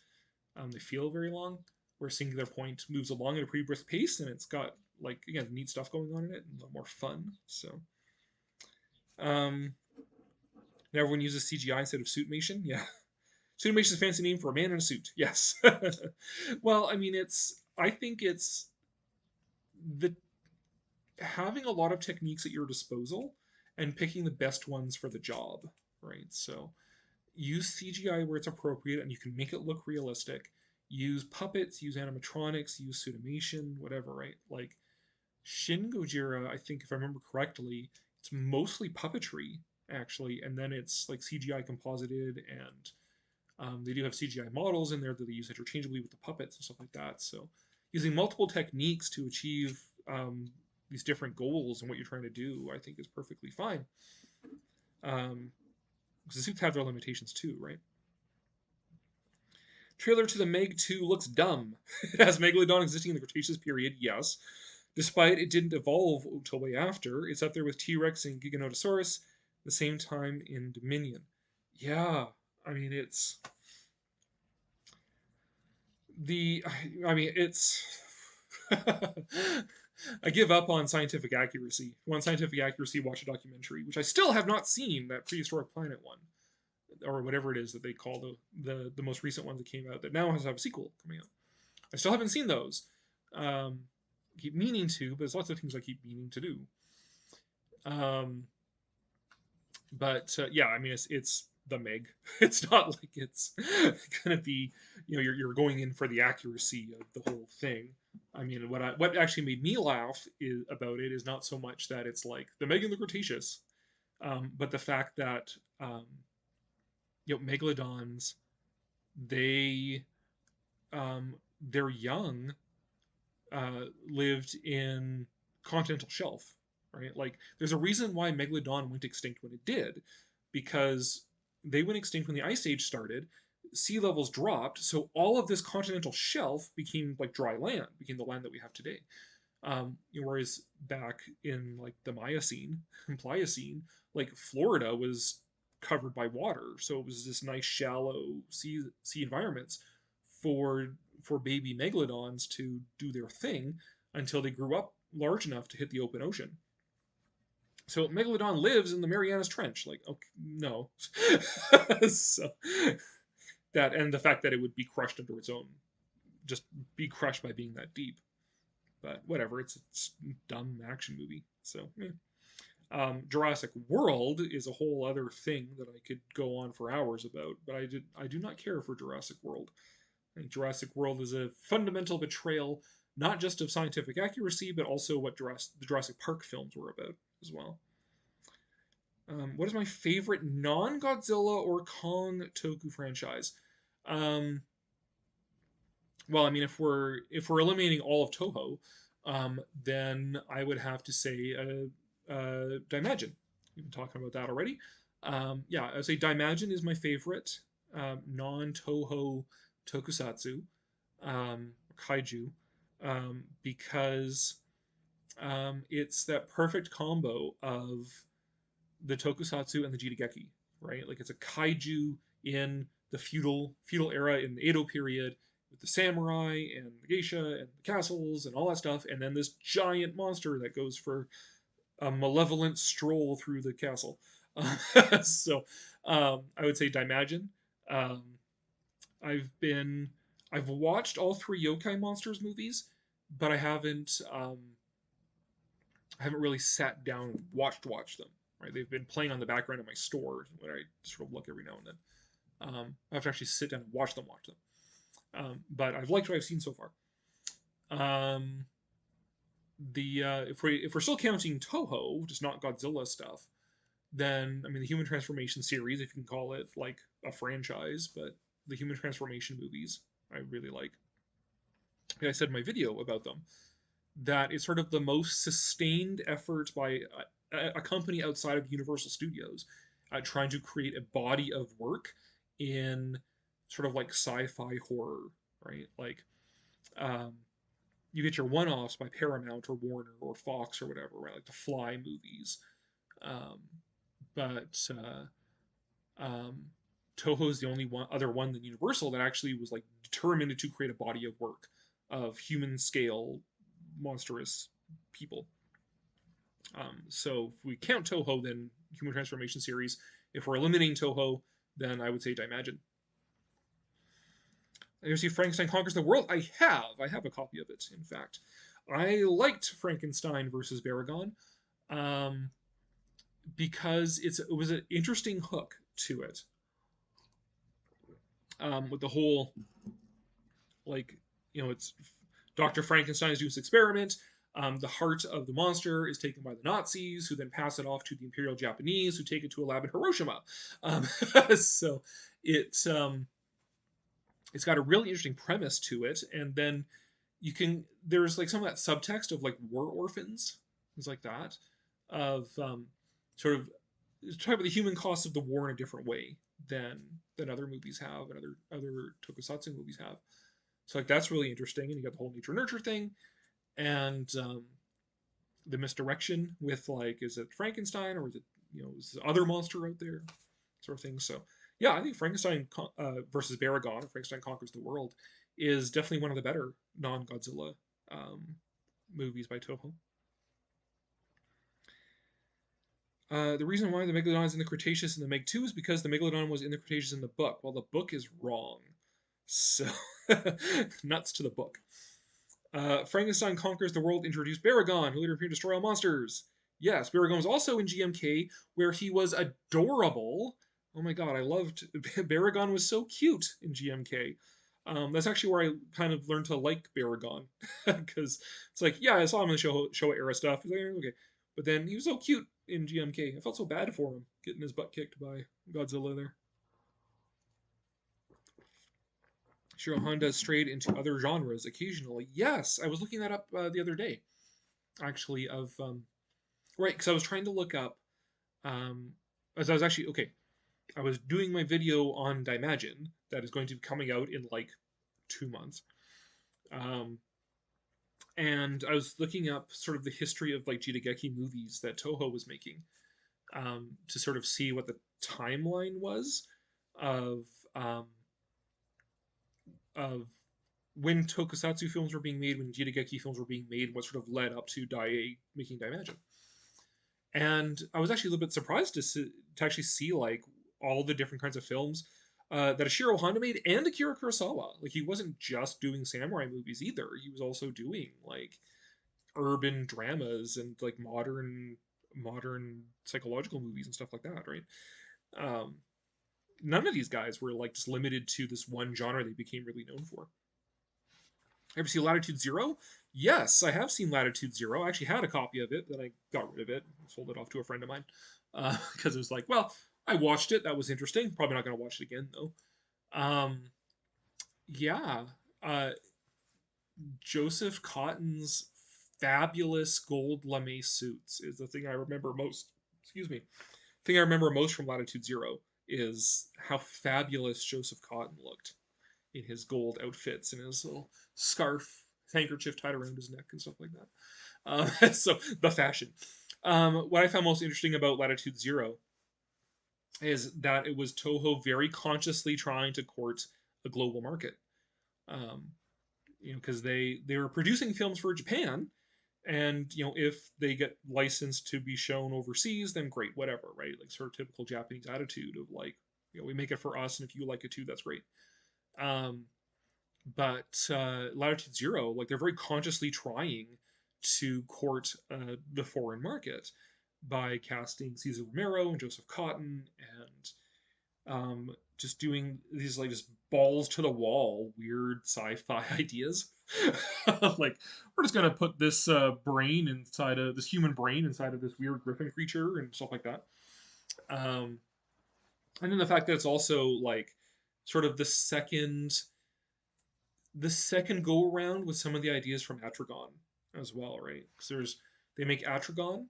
They feel very long. Where Singular Point moves along at a pretty brisk pace, and it's got like again neat stuff going on in it, and a lot more fun. So, um, and everyone uses CGI instead of suitmation. Yeah, suitmation is a fancy name for a man in a suit. Yes. Well, I mean, I think it's the having a lot of techniques at your disposal and picking the best ones for the job, right? So use CGI where it's appropriate and you can make it look realistic. Use puppets, use animatronics, use suitimation, whatever, right? Like Shin Gojira, I think if I remember correctly, it's mostly puppetry actually, and then it's like CGI composited, and they do have CGI models in there that they use interchangeably with the puppets and stuff like that. So using multiple techniques to achieve these different goals and what you're trying to do, I think is perfectly fine. Because the suits have their limitations too, right? Trailer to the Meg 2 looks dumb. It has Megalodon existing in the Cretaceous period, yes. Despite it didn't evolve until way after, it's up there with T-Rex and Giganotosaurus the same time in Dominion. Yeah, I mean, it's... it's... I give up on scientific accuracy. If you want scientific accuracy, watch a documentary, which I still have not seen, that Prehistoric Planet one, or whatever it is that they call the most recent one that came out that now has to have a sequel coming out. I still haven't seen those. Keep meaning to, but there's lots of things I keep meaning to do. Yeah, I mean it's the Meg. It's not like it's gonna be, you're going in for the accuracy of the whole thing. I mean, what actually made me laugh about it is not so much that it's like the Meg in the Cretaceous, but the fact that megalodons, they their young lived in continental shelf, right? Like there's a reason why megalodon went extinct when it did, because they went extinct when the ice age started, sea levels dropped, so all of this continental shelf became like dry land, became the land that we have today. Whereas back in like the Miocene and Pliocene, like Florida was covered by water, so it was this nice shallow sea environments for baby megalodons to do their thing until they grew up large enough to hit the open ocean. So megalodon lives in the Marianas Trench. Like, okay, no. So that, and the fact that it would be crushed under its own, just be crushed by being that deep. But whatever, it's a dumb action movie. So, Jurassic World is a whole other thing that I could go on for hours about, but I do not care for Jurassic World. I think Jurassic World is a fundamental betrayal, not just of scientific accuracy, but also what the Jurassic Park films were about as well. What is my favorite non-Godzilla or Kong Toku franchise? Well, I mean, if we're eliminating all of Toho, then I would have to say Daimajin. We've been talking about that already. Yeah, I would say Daimajin is my favorite non-Toho Tokusatsu, kaiju, because it's that perfect combo of the Tokusatsu and the Jidaigeki, right? Like it's a kaiju in the feudal era in the Edo period with the samurai and the geisha and the castles and all that stuff, and then this giant monster that goes for a malevolent stroll through the castle. So I would say Daimajin. I've watched all 3 Yokai Monsters movies, but I haven't really sat down and watched them. Right, they've been playing on the background in my store where I sort of look every now and then. I have to actually sit down and watch them. But I've liked what I've seen so far. If we're still counting Toho, just not Godzilla stuff, then I mean the Human Transformation series, if you can call it like a franchise, but the Human Transformation movies I really like. I said in my video about them that it's sort of the most sustained effort by a company outside of Universal Studios trying to create a body of work in sort of like sci-fi horror, right? Like you get your one-offs by Paramount or Warner or Fox or whatever, right? Like the Fly movies. Um, but Toho is the only other one than Universal that actually was like determined to create a body of work of human scale monstrous people. So if we count Toho, then Human Transformation series. If we're eliminating Toho, then I would say Dimagen. You see Frankenstein Conquers the World? I have a copy of it, in fact. I liked Frankenstein versus Baragon because it was an interesting hook to it. With the whole, like, it's Dr. Frankenstein is doing this experiment. The heart of the monster is taken by the Nazis, who then pass it off to the Imperial Japanese, who take it to a lab in Hiroshima. So it's got a really interesting premise to it, and then there's like some of that subtext of like war orphans, things like that, of sort of talk about the human cost of the war in a different way than other movies have and other tokusatsu movies have. So like that's really interesting, and you got the whole nature nurture thing, and the misdirection with like, is it Frankenstein or is it is the other monster out there, sort of thing. So yeah, I think Frankenstein versus Baragon, or Frankenstein Conquers the World, is definitely one of the better non-Godzilla movies by Toho. The reason why the Megalodon is in the Cretaceous in the Meg 2 is because the Megalodon was in the Cretaceous in the book. Well, the book is wrong. So, nuts to the book. Frankenstein Conquers the World introduced Baragon, who later appeared to destroy all monsters. Yes, Baragon was also in GMK, where he was adorable. Oh my god, I loved... Baragon was so cute in GMK. That's actually where I kind of learned to like Baragon. Because it's like, yeah, I saw him in the Showa era stuff. Like, okay. But then he was so cute in GMK. I felt so bad for him, getting his butt kicked by Godzilla there. Shiro Honda strayed into other genres occasionally. Yes, I was looking that up the other day, actually, of... right, because I was trying to look up... as I was actually... Okay, I was doing my video on Dimagen that is going to be coming out in, like, 2 months. And I was looking up sort of the history of, like, Jitageki movies that Toho was making to sort of see what the timeline was of when tokusatsu films were being made, when Jitageki films were being made, what sort of led up to Daiei making Dimagen. And I was actually a little bit surprised to actually see like all the different kinds of films that Ishiro Honda made, and Akira Kurosawa. Like, he wasn't just doing samurai movies either. He was also doing like urban dramas and like modern psychological movies and stuff like that, right? None of these guys were like just limited to this one genre they became really known for. Ever see Latitude Zero? Yes, I have seen Latitude Zero. I actually had a copy of it, then I got rid of it, sold it off to a friend of mine, because it was like, well, I watched it, that was interesting. Probably not going to watch it again though. Yeah, Joseph Cotton's fabulous gold lame suits is the thing I remember most. Excuse me. The thing I remember most from Latitude Zero is how fabulous Joseph Cotton looked in his gold outfits and his little scarf, handkerchief tied around his neck and stuff like that. So the fashion. What I found most interesting about Latitude Zero is that it was Toho very consciously trying to court a global market. Because they were producing films for Japan, and if they get licensed to be shown overseas, then great, whatever, right? Like sort of typical Japanese attitude of like, we make it for us, and if you like it too, that's great. But Latitude Zero, like, they're very consciously trying to court the foreign market by casting Cesar Romero and Joseph Cotton, and just doing these like just balls to the wall weird sci-fi ideas. Like, we're just gonna put this brain inside of this human brain inside of this weird griffin creature and stuff like that. And then the fact that it's also like sort of the second go around with some of the ideas from Atragon as well, right? Because they make Atragon,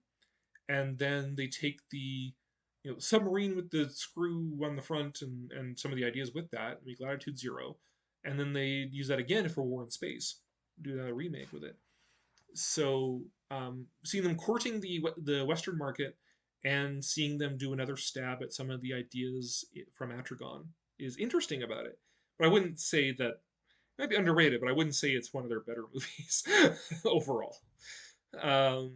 and then they take the submarine with the screw on the front and some of the ideas with that, make Latitude Zero, and then they use that again for War in Space, do a remake with it. So seeing them courting the Western market and seeing them do another stab at some of the ideas from Atragon is interesting about it. But I wouldn't say that, it might be underrated, but I wouldn't say it's one of their better movies overall. Um,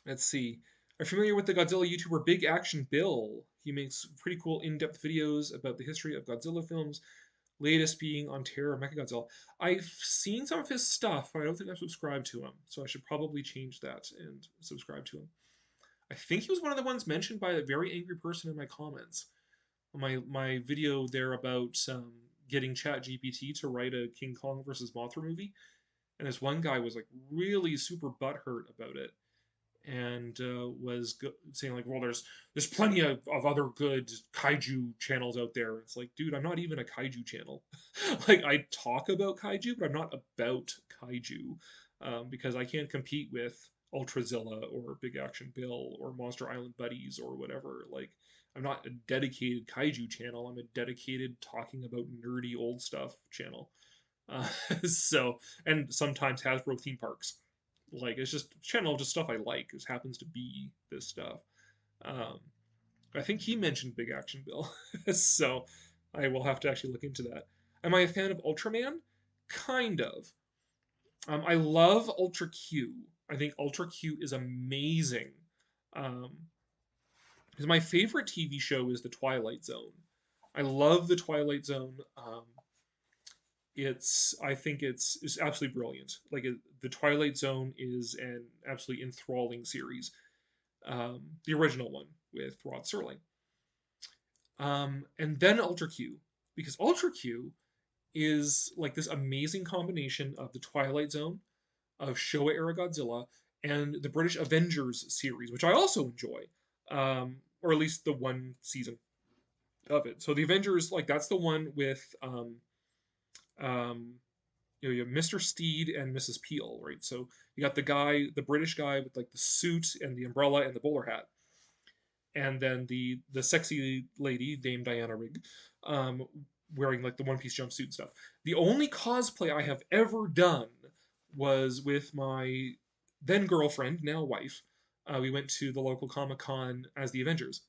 let's see. Are you familiar with the Godzilla YouTuber Big Action Bill? He makes pretty cool in-depth videos about the history of Godzilla films, latest being on Terror of Mechagodzilla. I've seen some of his stuff, but I don't think I've subscribed to him, so I should probably change that and subscribe to him. I think he was one of the ones mentioned by a very angry person in my comments. My video there about getting ChatGPT to write a King Kong versus Mothra movie, and this one guy was like really super butthurt about it, and was saying like, well, there's plenty of other good kaiju channels out there. It's like, dude, I'm not even a kaiju channel. Like, I talk about kaiju, but I'm not about kaiju, because I can't compete with Ultrazilla or Big Action Bill or Monster Island Buddies or whatever. Like, I'm not a dedicated kaiju channel. I'm a dedicated talking about nerdy old stuff channel. Uh, so, and sometimes Hasbro theme parks. Like, it's just a channel of just stuff I like. It happens to be this stuff. Um, I think he mentioned Big Action Bill, so I will have to actually look into that. Am I a fan of Ultraman? Kind of. I love Ultra Q. I think Ultra Q is amazing. Because my favorite TV show is The Twilight Zone. I love The Twilight Zone. I think it's absolutely brilliant. Like, the Twilight Zone is an absolutely enthralling series. The original one with Rod Serling. And then Ultra Q, because Ultra Q is like this amazing combination of the Twilight Zone, of Showa era Godzilla, and the British Avengers series, which I also enjoy, or at least the one season of it. So the Avengers, like, that's the one with you have Mr. Steed and Mrs. Peel, right? So you got the British guy with like the suit and the umbrella and the bowler hat, and then the sexy lady named Diana Rigg, wearing like the one piece jumpsuit and stuff. The only cosplay I have ever done was with my then girlfriend, now wife. We went to the local Comic-Con as the Avengers.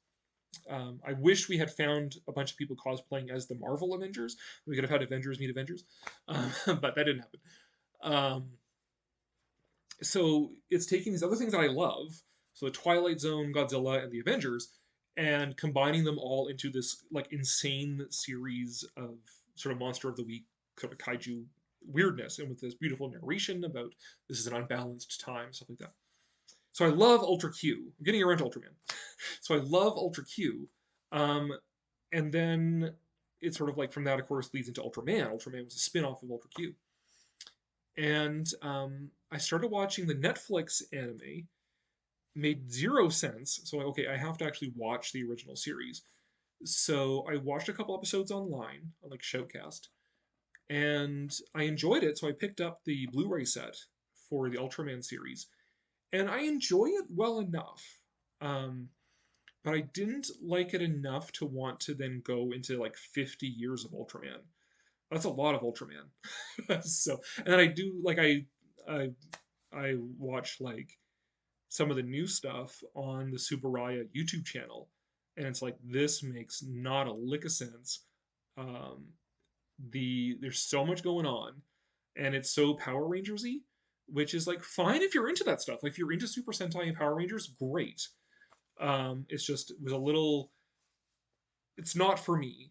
I wish we had found a bunch of people cosplaying as the Marvel Avengers. We could have had Avengers meet Avengers, but that didn't happen. So it's taking these other things that I love, so the Twilight Zone, Godzilla, and the Avengers, and combining them all into this like insane series of sort of monster of the week, sort of kaiju weirdness, and with this beautiful narration about this is an unbalanced time, stuff like that. So I love Ultra Q. I'm getting around to Ultraman. So I love Ultra Q. And then it sort of like from that, of course, leads into Ultraman. Ultraman was a spin-off of Ultra Q. And I started watching the Netflix anime. Made zero sense. So, okay, I have to actually watch the original series. So I watched a couple episodes online, on like Shoutcast. And I enjoyed it, so I picked up the Blu-ray set for the Ultraman series. And I enjoy it well enough. But I didn't like it enough to want to then go into like 50 years of Ultraman. That's a lot of Ultraman. So, and then I do like I watch like some of the new stuff on the Subaraya YouTube channel, and it's like, this makes not a lick of sense. There's so much going on, and it's so Power Rangers-y, which is like fine if you're into that stuff. Like, if you're into Super Sentai and Power Rangers, great. It's just, it was a little, it's not for me,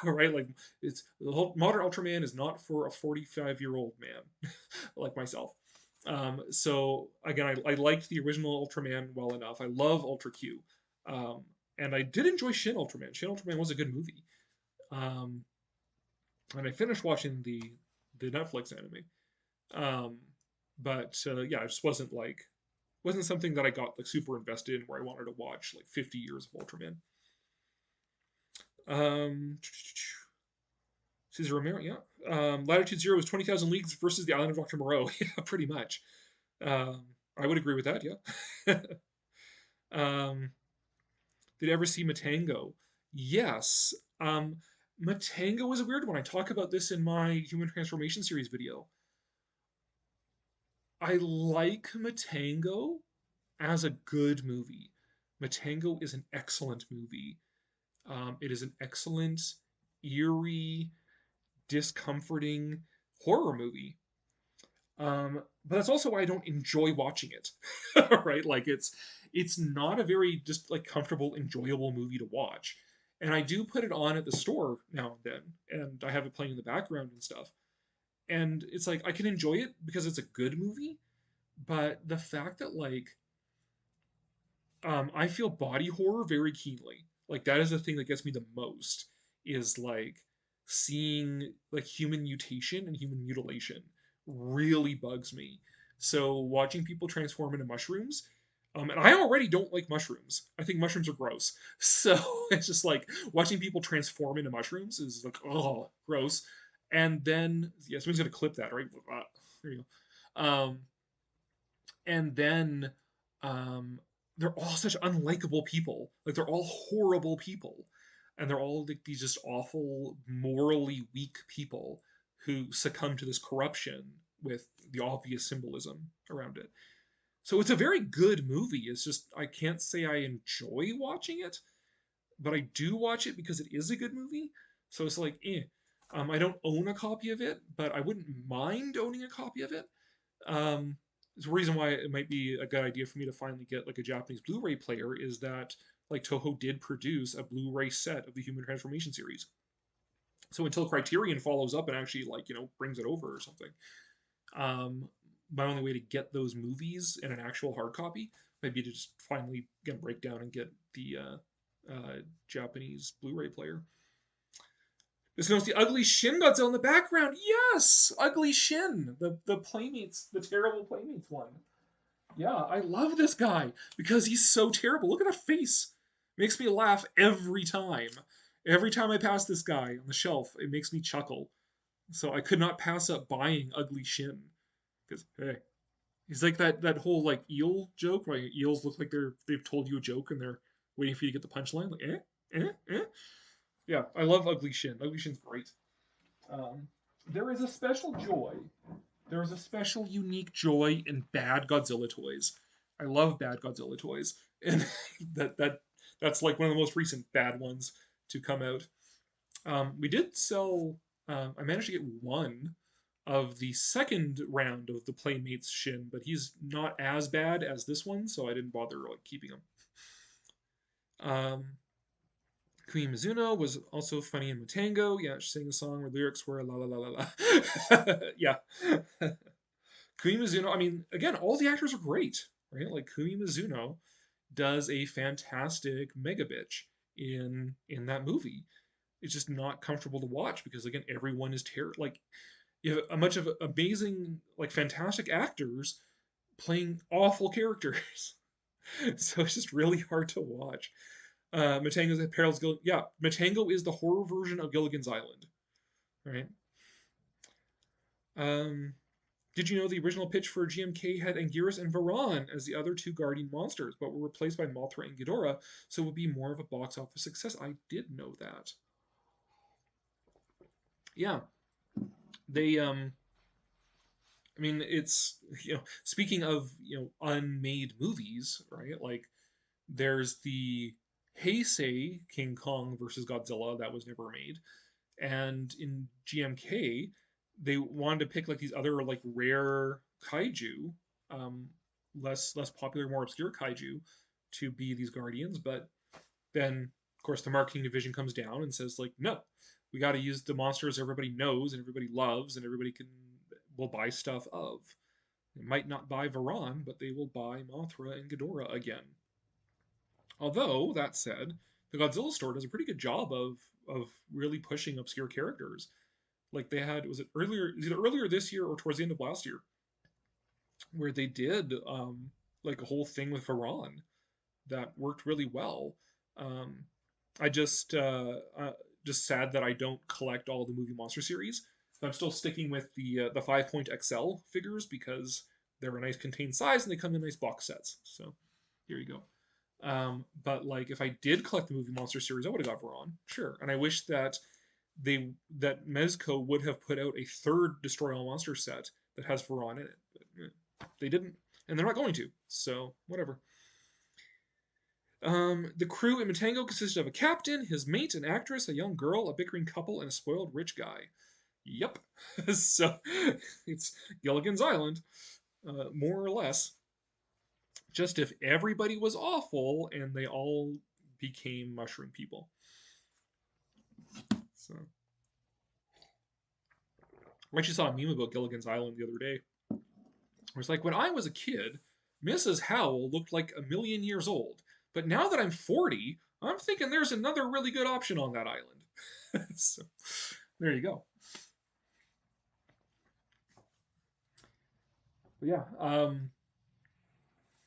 right? Like, it's the whole modern Ultraman is not for a 45-year-old man like myself. So again, I liked the original Ultraman well enough. I love Ultra Q, and I did enjoy Shin Ultraman. Shin Ultraman was a good movie, and I finished watching the Netflix anime. But yeah, it just wasn't something that I got like super invested in, where I wanted to watch like 50 years of Ultraman. Cesar Romero, yeah. Latitude Zero is 20,000 Leagues versus the Island of Dr. Moreau. Yeah, pretty much. I would agree with that, yeah. Did you ever see Matango? Yes. Matango was a weird one. I talk about this in my Human Transformation series video. I like Matango as a good movie. Matango is an excellent movie. It is an excellent, eerie, discomforting horror movie. But that's also why I don't enjoy watching it. Right? Like it's not a very just like comfortable, enjoyable movie to watch. And I do put it on at the store now and then, and I have it playing in the background and stuff. And it's like I can enjoy it because it's a good movie, but the fact that like I feel body horror very keenly. Like that is the thing that gets me the most is like seeing like human mutation and human mutilation really bugs me. So watching people transform into mushrooms, and I already don't like mushrooms. I think mushrooms are gross. So it's just like watching people transform into mushrooms is like oh gross. And then yeah, someone's gonna clip that right. There you go. And then um, they're all such unlikable people. Like they're all horrible people, and they're all like these just awful, morally weak people who succumb to this corruption with the obvious symbolism around it. So it's a very good movie. It's just I can't say I enjoy watching it, but I do watch it because it is a good movie. So it's like, eh. I don't own a copy of it, but I wouldn't mind owning a copy of it. Um, the reason why it might be a good idea for me to finally get like a Japanese Blu-ray player is that like Toho did produce a Blu-ray set of the Human Transformation series. So until Criterion follows up and actually like brings it over or something, my only way to get those movies in an actual hard copy might be to just finally get a breakdown and get the Japanese Blu-ray player. Just notice the ugly Shin Godzilla in the background. Yes, ugly Shin, the Playmates, the terrible Playmates one. Yeah, I love this guy because he's so terrible. Look at that face. Makes me laugh every time. Every time I pass this guy on the shelf, it makes me chuckle. So I could not pass up buying ugly Shin because hey, he's like that whole like eel joke, right? Eels look like they've told you a joke and they're waiting for you to get the punchline. Like Yeah, I love Ugly Shin. Ugly Shin's great. Um, there is a special joy. There is a special, unique joy in bad Godzilla toys. I love bad Godzilla toys, and that's like one of the most recent bad ones to come out. We did sell. I managed to get one of the second round of the Playmates Shin, but he's not as bad as this one, so I didn't bother like keeping him. Queen Mizuno was also funny in Matango. Yeah, she sang a song where lyrics were la la la la la. Yeah. Queen Mizuno, I mean, again, all the actors are great, right? Like Queen Mizuno does a fantastic mega bitch in that movie. It's just not comfortable to watch because again, everyone is like you have a bunch of amazing, like fantastic actors playing awful characters. So it's just really hard to watch. Matango's Perils yeah, Matango is the horror version of Gilligan's Island, right? Did you know the original pitch for GMK had Anguirus and Varan as the other two guardian monsters, but were replaced by Mothra and Ghidorah, so it would be more of a box office success? I did know that. Yeah, they I mean, it's speaking of unmade movies, right? Like there's the Heisei King Kong versus Godzilla that was never made, and in GMK they wanted to pick like these other like rare kaiju, um, less popular, more obscure kaiju to be these guardians, but then of course the marketing division comes down and says like no, we got to use the monsters everybody knows and everybody loves and everybody will buy stuff of. They might not buy Varan, but they will buy Mothra and Ghidorah again. Although, that said, the Godzilla store does a pretty good job of really pushing obscure characters. Like they had, was it either earlier this year or towards the end of last year, where they did like a whole thing with Varan that worked really well. Um, I just sad that I don't collect all the movie monster series. I'm still sticking with the 5-point XL figures because they're a nice contained size and they come in nice box sets. So here you go. But like if I did collect the movie monster series, I would have got Varan, sure. And I wish that that Mezco would have put out a third Destroy All Monsters set that has Varan in it. But, They didn't, and they're not going to. So whatever. The crew in Matango consisted of a captain, his mate, an actress, a young girl, a bickering couple, and a spoiled rich guy. Yep. So it's Gilligan's Island, more or less. Just if everybody was awful and they all became mushroom people. So I actually saw a meme about Gilligan's Island the other day. It was like, when I was a kid, Mrs. Howell looked like a million years old. But now that I'm 40, I'm thinking there's another really good option on that island. So there you go. But yeah.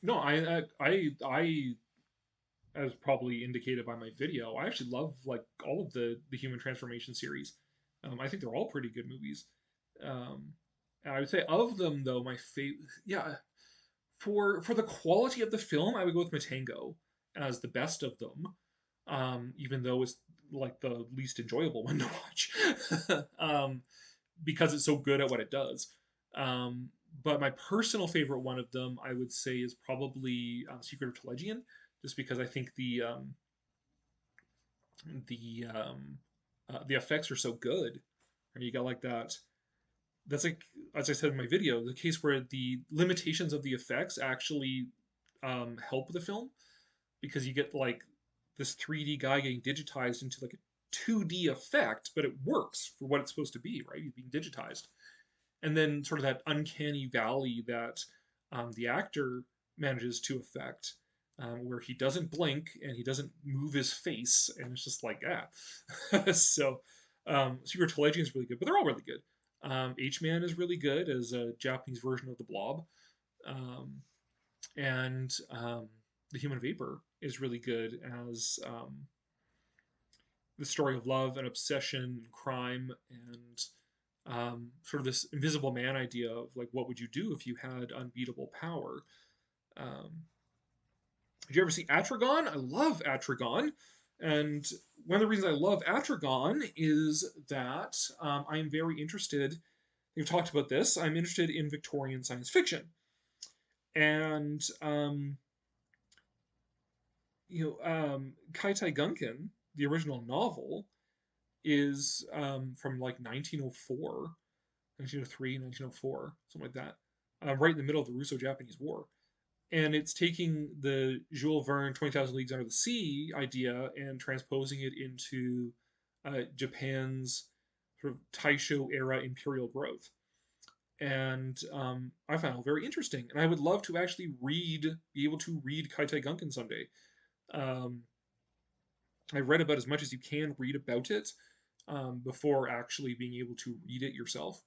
No, as probably indicated by my video, I actually love like all of the Human Transformation series. I think they're all pretty good movies. Um, and I would say of them though, my favorite, yeah, for the quality of the film, I would go with Matango as the best of them. Even though it's like the least enjoyable one to watch, because it's so good at what it does. Um, but my personal favorite one of them, I would say, is probably Secret of Telegian, just because I think the the effects are so good. You got like that. That's like, as I said in my video, the case where the limitations of the effects actually help the film, because you get like this 3D guy getting digitized into like a 2D effect, but it works for what it's supposed to be, right? He's being digitized. And then sort of that uncanny valley that the actor manages to affect, where he doesn't blink and he doesn't move his face, and it's just like, ah. So, Secret Telegion is really good, but they're all really good. H-Man is really good as a Japanese version of the Blob. Um, and The Human Vapor is really good as the story of love and obsession and crime, and sort of this invisible man idea of like, what would you do if you had unbeatable power? Did you ever see Atragon? I love Atragon. And one of the reasons I love Atragon is that I am very interested. We've talked about this. I'm interested in Victorian science fiction. And Kaitai Gunkin, the original novel, is from like 1904, 1903, 1904, something like that, right in the middle of the Russo-Japanese War. And it's taking the Jules Verne 20,000 Leagues Under the Sea idea and transposing it into Japan's sort of Taisho era imperial growth. And I found it very interesting. And I would love to actually be able to read Kaitai Gunkin someday. I read about as much as you can read about it before actually being able to read it yourself.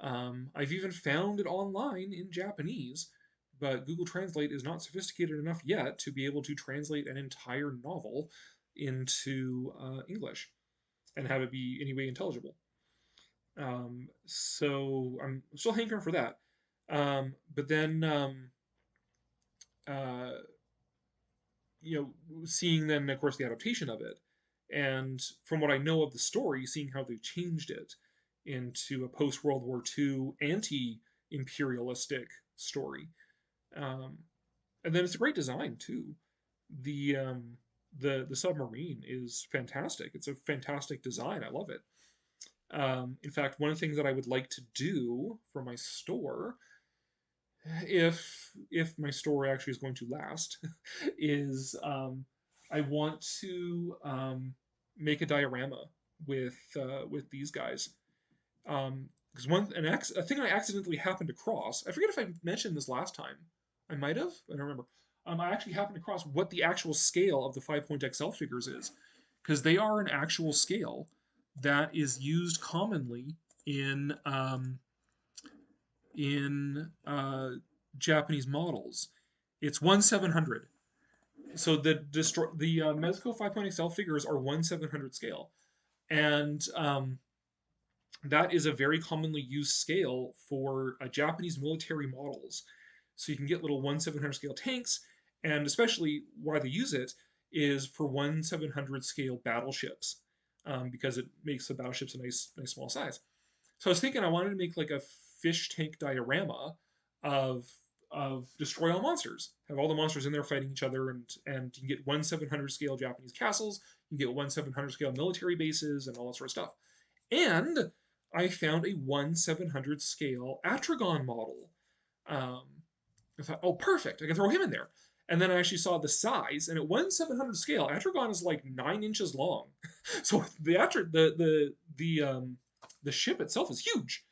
I've even found it online in Japanese, but Google Translate is not sophisticated enough yet to be able to translate an entire novel into English and have it be anyway intelligible. So I'm still hankering for that. But then, seeing then, of course, the adaptation of it, and from what I know of the story, seeing how they've changed it into a post-World War II anti-imperialistic story. And then it's a great design too. The submarine is fantastic. It's a fantastic design. I love it. In fact, one of the things that I would like to do for my store, if my store actually is going to last, is I want to make a diorama with these guys. Because a thing I accidentally happened across. I forget if I mentioned this last time. I might have. I don't remember. I actually happened across what the actual scale of the 5-point XL figures is, because they are an actual scale that is used commonly in Japanese models. It's 1/700. So the Mezco 5-point XL figures are 1/700 scale, and that is a very commonly used scale for Japanese military models. So you can get little 1/700 scale tanks, and especially why they use it is for 1/700 scale battleships, because it makes the battleships a nice small size. So I was thinking I wanted to make like a fish tank diorama of Destroy All Monsters. Have all the monsters in there fighting each other, and you can get 1/700 scale Japanese castles, you can get 1/700 scale military bases, and all that sort of stuff. And I found a 1/700 scale Atragon model. I thought, oh, perfect, I can throw him in there. And then I actually saw the size, and at 1/700 scale, Atragon is like 9 inches long. So the ship itself is huge.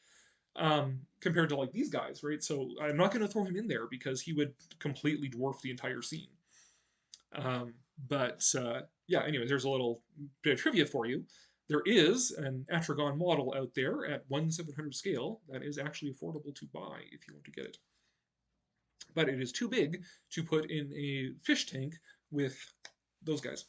Compared to like these guys, right? So I'm not going to throw him in there because he would completely dwarf the entire scene. Yeah, anyways, there's a little bit of trivia for you. There is an Atragon model out there at 1/700 scale that is actually affordable to buy if you want to get it. But it is too big to put in a fish tank with those guys.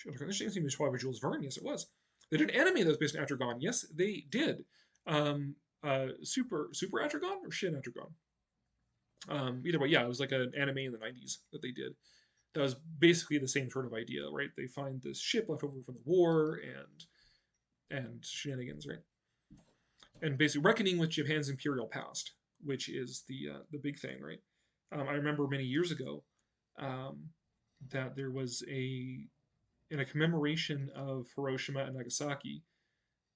Interesting thing was by Jules Verne. Yes, it was. They did an anime that was based on Atragon. Yes, they did. Super Atragon or Shin Atragon? Either way, yeah, it was like an anime in the 90s that they did. That was basically the same sort of idea, right? They find this ship left over from the war and shenanigans, right? And basically reckoning with Japan's imperial past, which is the big thing, right? I remember many years ago that there was in a commemoration of Hiroshima and Nagasaki,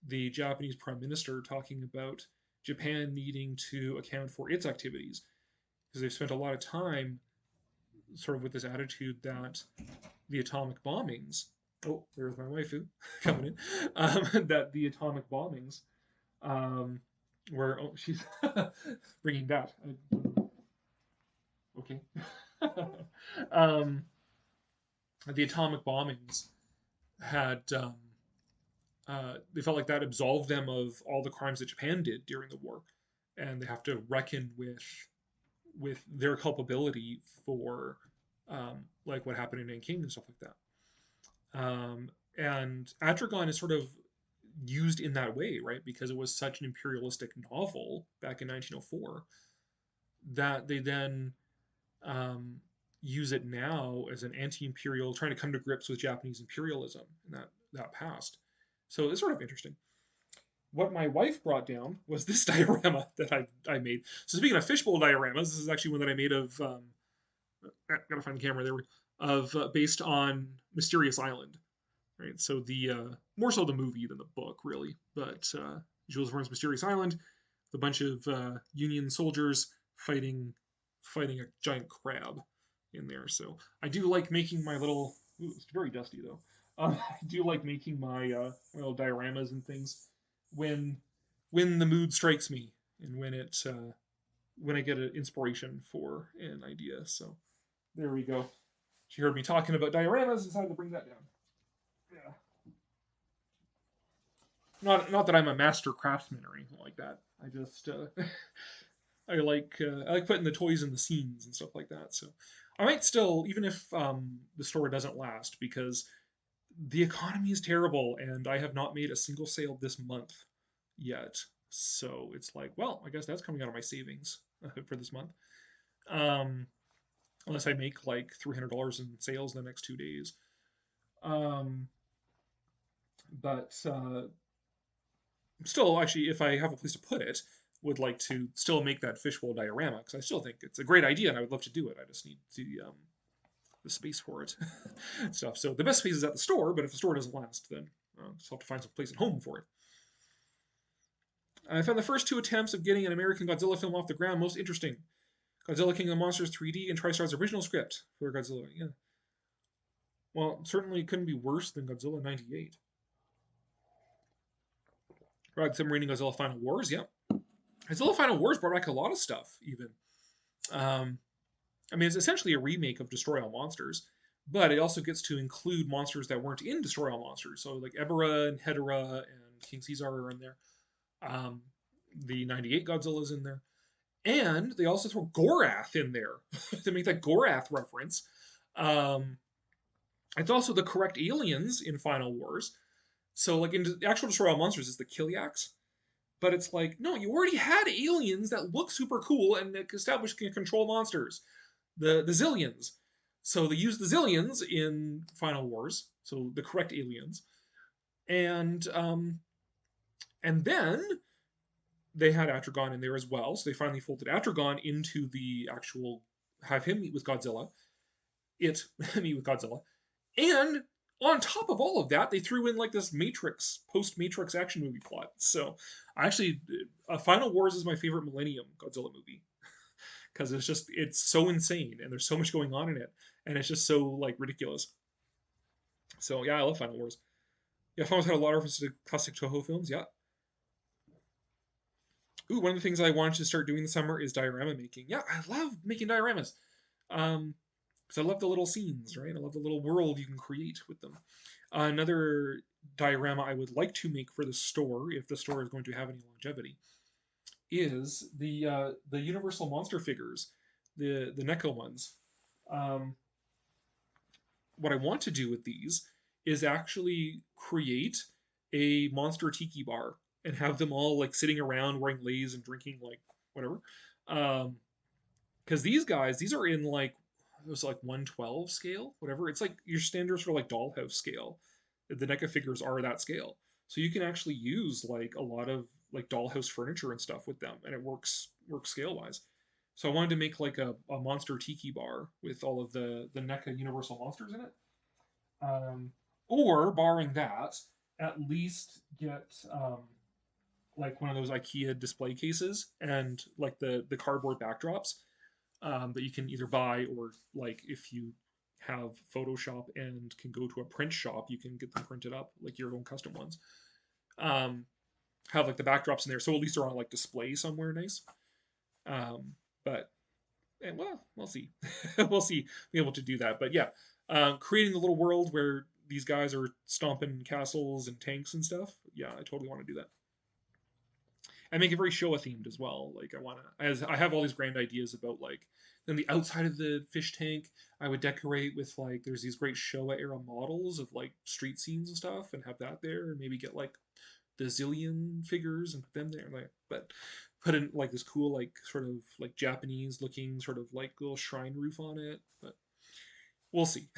the Japanese Prime Minister talking about Japan needing to account for its activities because they've spent a lot of time sort of with this attitude that the atomic bombings, oh, there's my waifu coming in, that the atomic bombings were, oh, she's bringing that. Okay. The atomic bombings had they felt like that absolved them of all the crimes that Japan did during the war, and they have to reckon with their culpability for like what happened in Nanking and stuff like that. And Atragon is sort of used in that way, right? Because it was such an imperialistic novel back in 1904 that they then use it now as an anti-imperial, trying to come to grips with Japanese imperialism in that past. So it's sort of interesting. What my wife brought down was this diorama that I made. So speaking of fishbowl dioramas, this is actually one that I made of, gotta find the camera there, of based on Mysterious Island, right? So the more so the movie than the book, really. But Jules Verne's Mysterious Island, with a bunch of Union soldiers fighting a giant crab in there. So I do like making my little. Ooh, it's very dusty though. I do like making my little dioramas and things when the mood strikes me and when I get an inspiration for an idea. So there we go. She heard me talking about dioramas, decided to bring that down. Yeah. Not that I'm a master craftsman or anything like that. I just I like putting the toys in the scenes and stuff like that. So I might still, even if the store doesn't last, because the economy is terrible and I have not made a single sale this month yet. So it's like, well, I guess that's coming out of my savings for this month. Unless I make like $300 in sales in the next 2 days. But still, actually, if I have a place to put it, would like to still make that fishbowl diorama because I still think it's a great idea and I would love to do it. I just need the space for it. Stuff. So the best space is at the store, but if the store doesn't last, then I'll just have to find some place at home for it. I found the first 2 attempts of getting an American Godzilla film off the ground most interesting. Godzilla King of the Monsters 3D and TriStar's original script for Godzilla. Yeah. Well, certainly it couldn't be worse than Godzilla 98. Right, Submarine and Godzilla Final Wars, yeah. Godzilla Final Wars brought back a lot of stuff, even. I mean, it's essentially a remake of Destroy All Monsters, but it also gets to include monsters that weren't in Destroy All Monsters. So, like Ebera and Hedorah and King Caesar are in there. The 98 Godzilla's in there. And they also throw Gorath in there to make that Gorath reference. It's also the correct aliens in Final Wars. So, like, in the actual Destroy All Monsters is the Kiliaks. But it's like, no, you already had aliens that look super cool and that establish can control monsters. The Zillions. So they use the Zillions in Final Wars. So the correct aliens. And then they had Atragon in there as well. So they finally folded Atragon into the actual, have him meet with Godzilla. It meet with Godzilla. And on top of all of that, they threw in like this Matrix, post-Matrix action movie plot. So I actually, Final Wars is my favorite Millennium Godzilla movie. Because it's so insane and there's so much going on in it. And it's just so like ridiculous. So yeah, I love Final Wars. Yeah, Final Wars had a lot of references to classic Toho films, yeah. Ooh, one of the things I wanted to start doing this summer is diorama making. Yeah, I love making dioramas. Because I love the little scenes, right? I love the little world you can create with them. Another diorama I would like to make for the store, if the store is going to have any longevity, is the Universal monster figures, the NECA ones. What I want to do with these is actually create a monster tiki bar and have them all like sitting around wearing leis and drinking like whatever. Because these are in like it was like 112 scale, whatever. It's like your standard sort of like dollhouse scale. The NECA figures are that scale, so you can actually use like a lot of like dollhouse furniture and stuff with them, and it works scale wise. So I wanted to make like a monster tiki bar with all of the NECA Universal monsters in it. Or barring that, at least get like one of those IKEA display cases and like the cardboard backdrops that you can either buy or like if you have Photoshop and can go to a print shop, you can get them printed up like your own custom ones. Have like the backdrops in there, so at least they're on like display somewhere nice. But and well, we'll see. We'll see. Be able to do that, but yeah, creating a little world where these guys are stomping castles and tanks and stuff. Yeah, I totally want to do that. And make it very Showa themed as well. Like I want to, as I have all these grand ideas about like then the outside of the fish tank, I would decorate with like there's these great Showa era models of like street scenes and stuff, and have that there, and maybe get like the Zillion figures and put them there. Like, but put in like this cool like sort of like Japanese looking sort of like little shrine roof on it. But we'll see.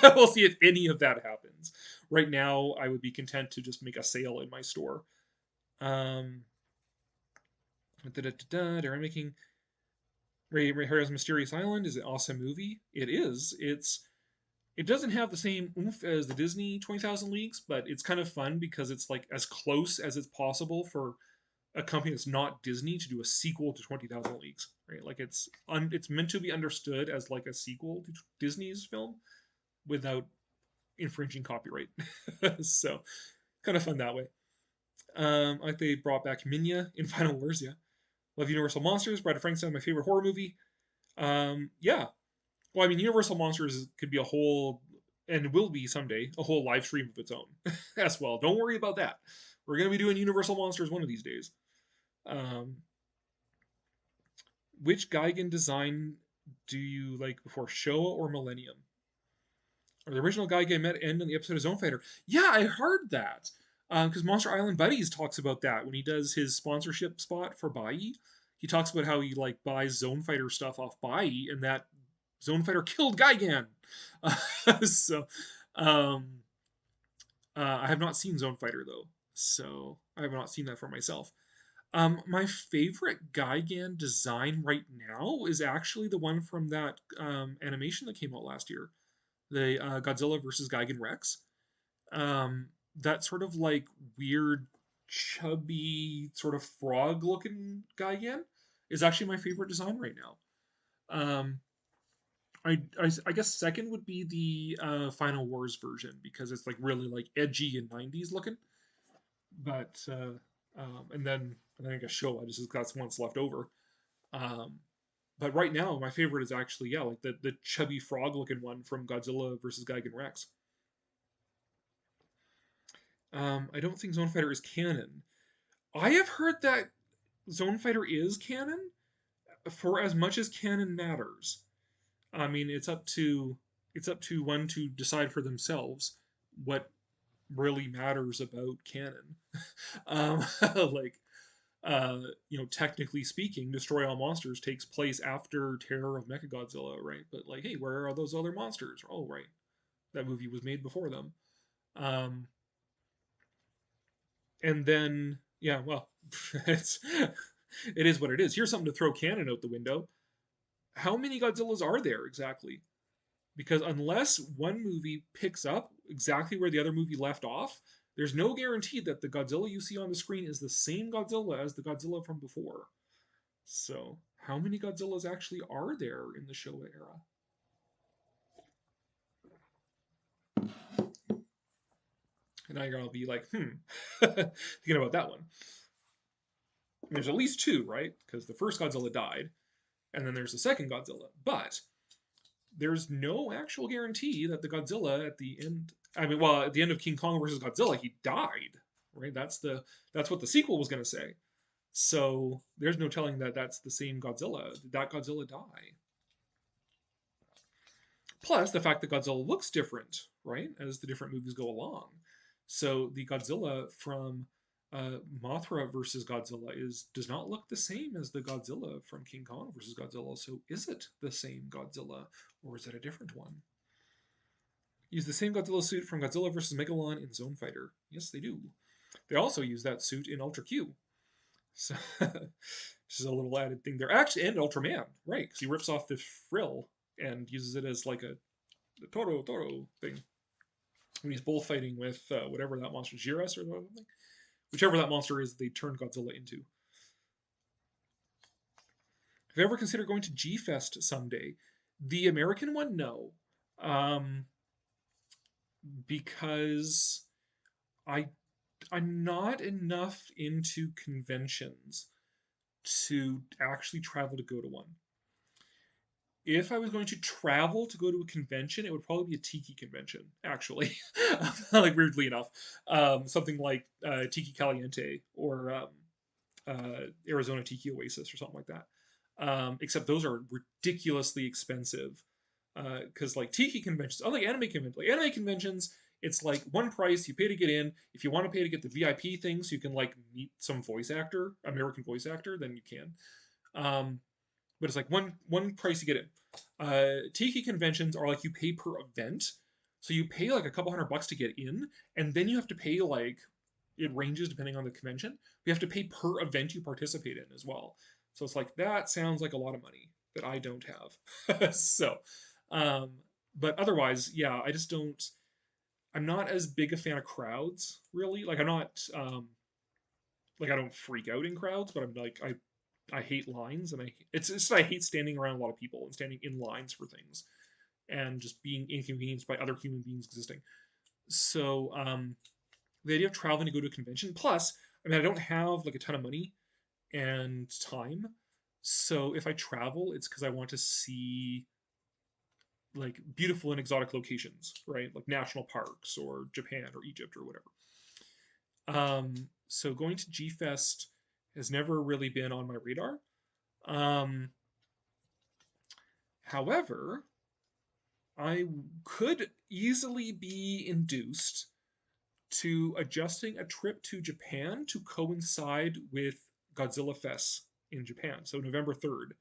We'll see if any of that happens. Right now, I would be content to just make a sale in my store. They're making Ray Harry's Mysterious Island is an awesome movie. It is. It doesn't have the same oomph as the Disney 20,000 Leagues, but it's kind of fun because it's like as close as it's possible for a company that's not Disney to do a sequel to 20,000 Leagues, right? Like it's meant to be understood as like a sequel to Disney's film without infringing copyright. So kind of fun that way. Like they brought back Minya in Final Wars, yeah. Love Universal Monsters. Bride of Frankenstein, my favorite horror movie. Yeah. Well, I mean, Universal Monsters could be a whole, and will be someday, a whole live stream of its own as well. Don't worry about that. We're going to be doing Universal Monsters one of these days. Which Gigan design do you like before, Showa or Millennium? Or the original Gigan met end in the episode of Zone Fighter? Yeah, I heard that. Because Monster Island Buddies talks about that when he does his sponsorship spot for Bai. He talks about how he like buys Zone Fighter stuff off Bai, and that Zone Fighter killed Gigan. So, I have not seen Zone Fighter though, so I have not seen that for myself. My favorite Gigan design right now is actually the one from that animation that came out last year, the Godzilla versus Gigan Rex. That sort of like weird, chubby, sort of frog-looking Gigan is actually my favorite design right now. I guess second would be the Final Wars version because it's like really like edgy and 90s looking. But and then I guess Showa just that's one that's left over. But right now my favorite is actually like the chubby frog looking one from Godzilla versus Gigan Rex. I don't think Zone Fighter is canon. I have heard that Zone Fighter is canon for as much as canon matters. I mean, it's up to one to decide for themselves what really matters about canon. Like, technically speaking, Destroy All Monsters takes place after Terror of Mechagodzilla, right? But like, hey, where are those other monsters? Oh, right, that movie was made before them. And then, yeah, well, it's It is what it is. Here's something to throw canon out the window. How many Godzillas are there exactly? Because unless one movie picks up exactly where the other movie left off, there's no guarantee that the Godzilla you see on the screen is the same Godzilla as the Godzilla from before. So, how many Godzillas actually are there in the Showa era? And now you're going to be like, thinking about that one. There's at least two, right? Because the first Godzilla died, and then there's the second Godzilla. But there's no actual guarantee that the Godzilla at the end, at the end of King Kong versus Godzilla, he died, right? That's what the sequel was going to say. So there's no telling that that's the same Godzilla. Did that Godzilla die? Plus the fact that Godzilla looks different, right, as the different movies go along. So the Godzilla from Mothra versus Godzilla does not look the same as the Godzilla from King Kong versus Godzilla. So is it the same Godzilla, or is it a different one? Use the same Godzilla suit from Godzilla versus Megalon in Zone Fighter. Yes, they do. They also use that suit in Ultra Q. So this is a little added thing there. Actually, and Ultraman, right? Because he rips off the frill and uses it as like the Toho thing. When he's bullfighting with whatever that monster, Jiras or something. Whichever that monster is, they turn Godzilla into. Have you ever considered going to G-Fest someday? The American one, no. Because I'm not enough into conventions to actually travel to go to one. If I was going to travel to go to a convention, it would probably be a tiki convention, actually. Like, weirdly enough. Something like Tiki Caliente or Arizona Tiki Oasis or something like that. Except those are ridiculously expensive. Because, like, tiki conventions, unlike anime conventions, it's like one price, you pay to get in. If you want to pay to get the VIP things, so you can, like, meet some American voice actor, then you can. But it's like one price you get in. Tiki conventions are like you pay per event. So you pay like a couple $100 to get in, and then you have to pay like, it ranges depending on the convention. You have to pay per event you participate in as well. So it's like, that sounds like a lot of money that I don't have. So, but otherwise, yeah, I'm not as big a fan of crowds, really. Like, I'm not, like, I don't freak out in crowds, but I'm like, I hate lines, and I hate standing around a lot of people and standing in lines for things, and just being inconvenienced by other human beings existing. So the idea of traveling to go to a convention, plus, I don't have like a ton of money and time, so if I travel, it's because I want to see like beautiful and exotic locations, right? Like national parks or Japan or Egypt or whatever. So going to G-Fest has never really been on my radar. However, I could easily be induced to adjusting a trip to Japan to coincide with Godzilla Fest in Japan. So November 3rd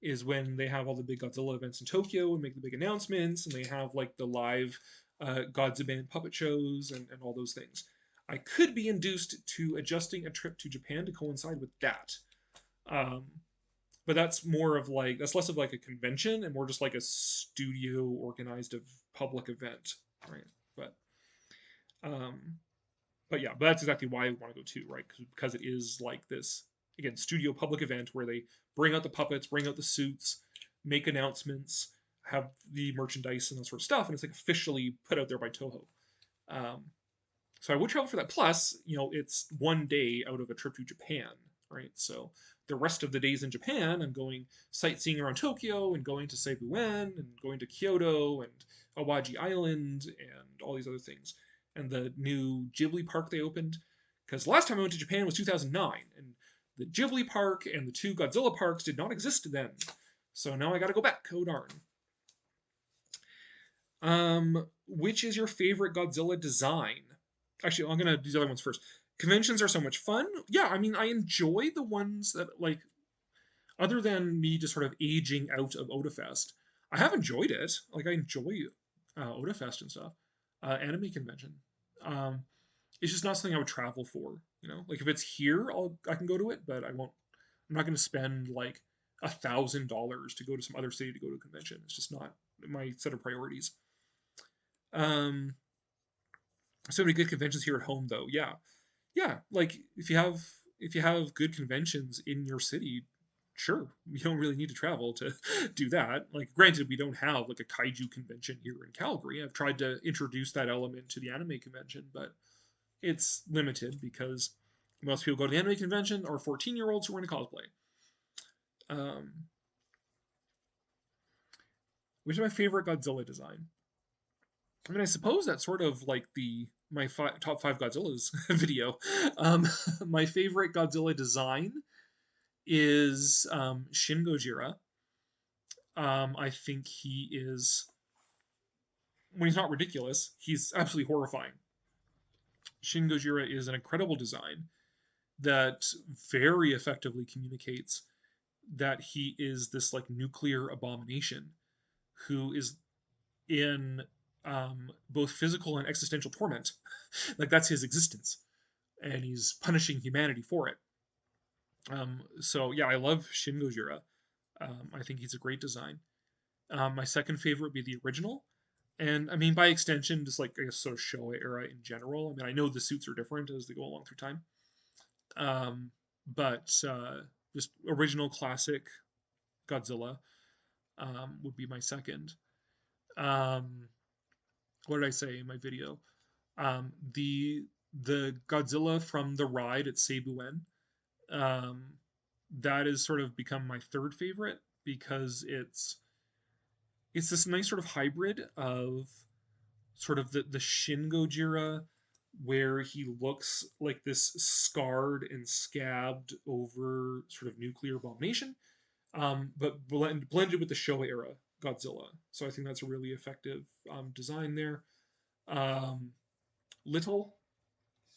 is when they have all the big Godzilla events in Tokyo and make the big announcements, and they have like the live Godzilla puppet shows and all those things. I could be induced to adjusting a trip to Japan to coincide with that. But that's less of like a convention and more just like a studio organized public event, right? But yeah, but that's exactly why I want to go too, right? Because it is like this, again, studio public event where they bring out the puppets, bring out the suits, make announcements, have the merchandise and that sort of stuff, and it's like officially put out there by Toho. So I would travel for that. Plus, it's one day out of a trip to Japan, right? So the rest of the days in Japan, I'm going sightseeing around Tokyo and going to Seibuen and going to Kyoto and Awaji Island and all these other things. And the new Ghibli park they opened. Because the last time I went to Japan was 2009, and the Ghibli park and the two Godzilla parks did not exist then. So now I gotta go back. Oh darn. Which is your favorite Godzilla design? Actually, I'm gonna do the other ones first. Conventions are so much fun. Yeah, I enjoy the ones that, like, other than me just sort of aging out of Otafest, I have enjoyed it. Like, I enjoy Otafest and stuff. Anime convention. It's just not something I would travel for, Like, if it's here, I can go to it, but I won't I'm not going to spend like $1,000 to go to some other city to go to a convention. It's just not my set of priorities. Um, so many good conventions here at home, though. Yeah, yeah. Like if you have good conventions in your city, sure, you don't really need to travel to do that. Like, granted, we don't have like a kaiju convention here in Calgary. I've tried to introduce that element to the anime convention, but it's limited because most people go to the anime convention are 14-year-olds who are into cosplay. Um, which is my favorite Godzilla design? I mean, I suppose that's sort of like the my top five Godzillas video. Um, my favorite Godzilla design is Shin Gojira. I think he is, when he's not ridiculous, he's absolutely horrifying. Shin Gojira is an incredible design that very effectively communicates that he is this like nuclear abomination who is in both physical and existential torment. Like, that's his existence, and he's punishing humanity for it. So yeah, I love Shin Gojira. I think he's a great design. My second favorite would be the original, and I mean by extension, just like I guess sort of Showa era in general. I mean, I know the suits are different as they go along through time, but just original classic Godzilla would be my second. Um, what did I say in my video? The Godzilla from the ride at Seibuen, um, that has sort of become my third favorite because it's this nice sort of hybrid of sort of the Shin Gojira, where he looks like this scarred and scabbed over sort of nuclear abomination, but blended with the Showa era Godzilla. So I think that's a really effective design there. Um, little,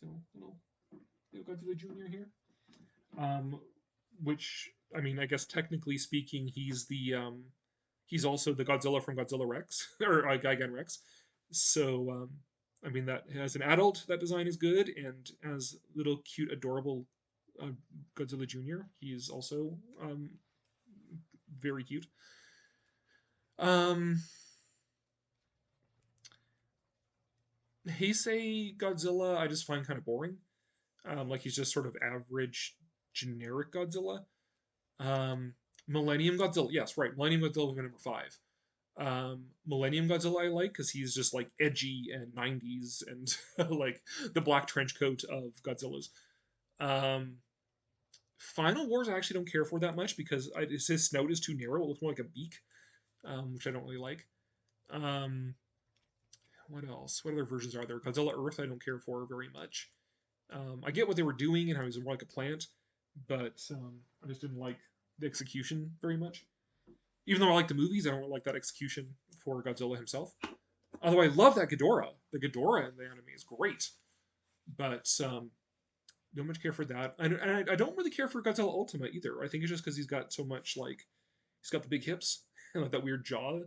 so little Godzilla Junior here, um, which I mean, I guess technically speaking, he's also the Godzilla from Godzilla Rex or Gigan Rex. So I mean, that as an adult, that design is good, and as little cute, adorable Godzilla Junior, he's also very cute. Um, Heisei Godzilla, I just find kind of boring. Like, he's just sort of average, generic Godzilla. Millennium Godzilla, yes, right. Millennium Godzilla would be number five. Millennium Godzilla I like because he's just like edgy and 90s and like the black trench coat of Godzilla's. Um, Final Wars I actually don't care for that much because his snout is too narrow. It looks more like a beak, which I don't really like. Um, what else? What other versions are there? Godzilla Earth I don't care for very much. I get what they were doing and how he was more like a plant, but I just didn't like the execution very much. Even though I like the movies, I don't like that execution for Godzilla himself. Although I love that Ghidorah. The Ghidorah in the anime is great, but don't much care for that. And I don't really care for Godzilla Ultima either. I think it's just because he's got so much like he's got the big hips and like that weird jaw.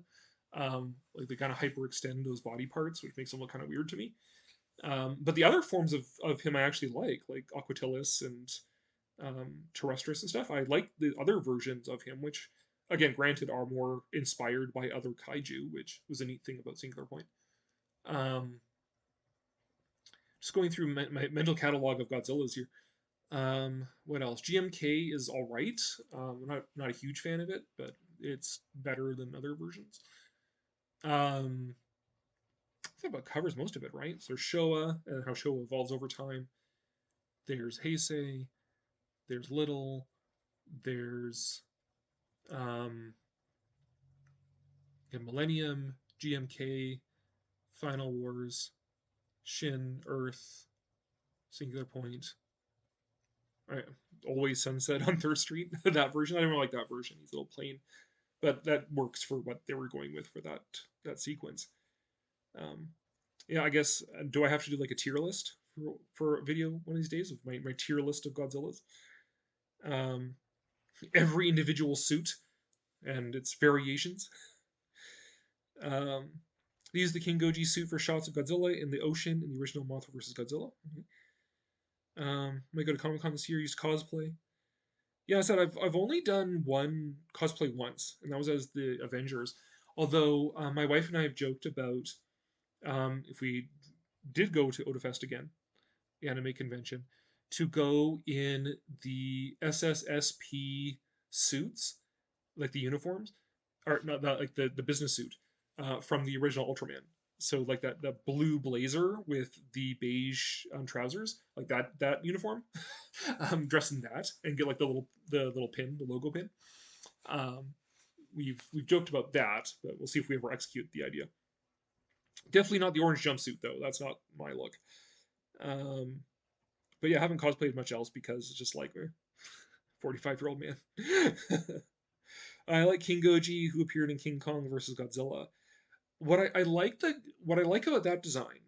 Like they kind of hyperextend those body parts, which makes him look kind of weird to me. But the other forms of him I actually like Aquatilis and Terrestris and stuff. I like the other versions of him, which, again, granted, are more inspired by other kaiju, which was a neat thing about Singular Point. Just going through my mental catalog of Godzillas here. What else? GMK is all right. I'm not a huge fan of it, but it's better than other versions. I think about covers most of it, right? So there's Showa and how Showa evolves over time. There's Heisei. There's Little. There's Millennium, GMK, Final Wars, Shin, Earth, Singular Point. Right, Always Sunset on Third Street. That version, I don't really like that version. He's a little plain, but that works for what they were going with for that sequence. Yeah, I guess. Do I have to do like a tier list for a video one of these days of my tier list of Godzillas? Every individual suit and its variations. They use the King Goji suit for shots of Godzilla in the ocean in the original Mothra vs. Godzilla. Might go to Comic Con this year, use cosplay. Yeah, I said I've only done one cosplay once, and that was as the Avengers. Although my wife and I have joked about if we did go to Otafest again, the anime convention, to go in the SSSP suits, like the uniforms, or not that like the business suit from the original Ultraman. So like that blue blazer with the beige trousers, like that uniform, dress in that and get like the little pin, the logo pin. Um, we've joked about that, but we'll see if we ever execute the idea. Definitely not the orange jumpsuit though. That's not my look. Um, but yeah, I haven't cosplayed much else because it's just like 45-year-old man. I like King Goji, who appeared in King Kong versus Godzilla. What I like about that design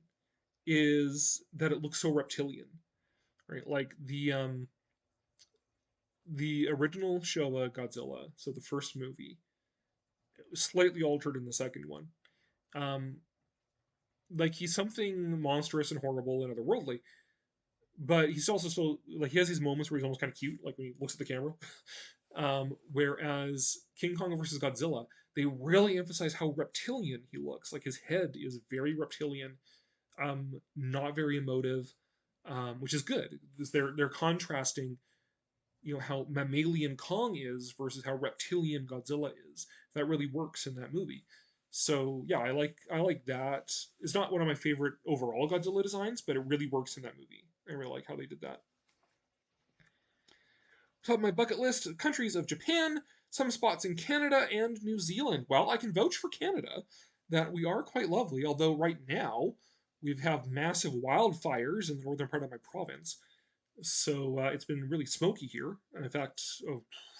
is that it looks so reptilian, right? Like the original Showa Godzilla, so the first movie, slightly altered in the second one. Um, like he's something monstrous and horrible and otherworldly, but he's also still like he has these moments where he's almost kind of cute, like when he looks at the camera. Whereas King Kong versus Godzilla, they really emphasize how reptilian he looks. Like his head is very reptilian, not very emotive, which is good because they're contrasting, how mammalian Kong is versus how reptilian Godzilla is. That really works in that movie. So yeah, I like that. It's not one of my favorite overall Godzilla designs, but it really works in that movie. I really like how they did that. Top of my bucket list: countries of Japan, some spots in Canada and New Zealand. Well, I can vouch for Canada that we are quite lovely, although right now we have massive wildfires in the northern part of my province. So it's been really smoky here. In fact,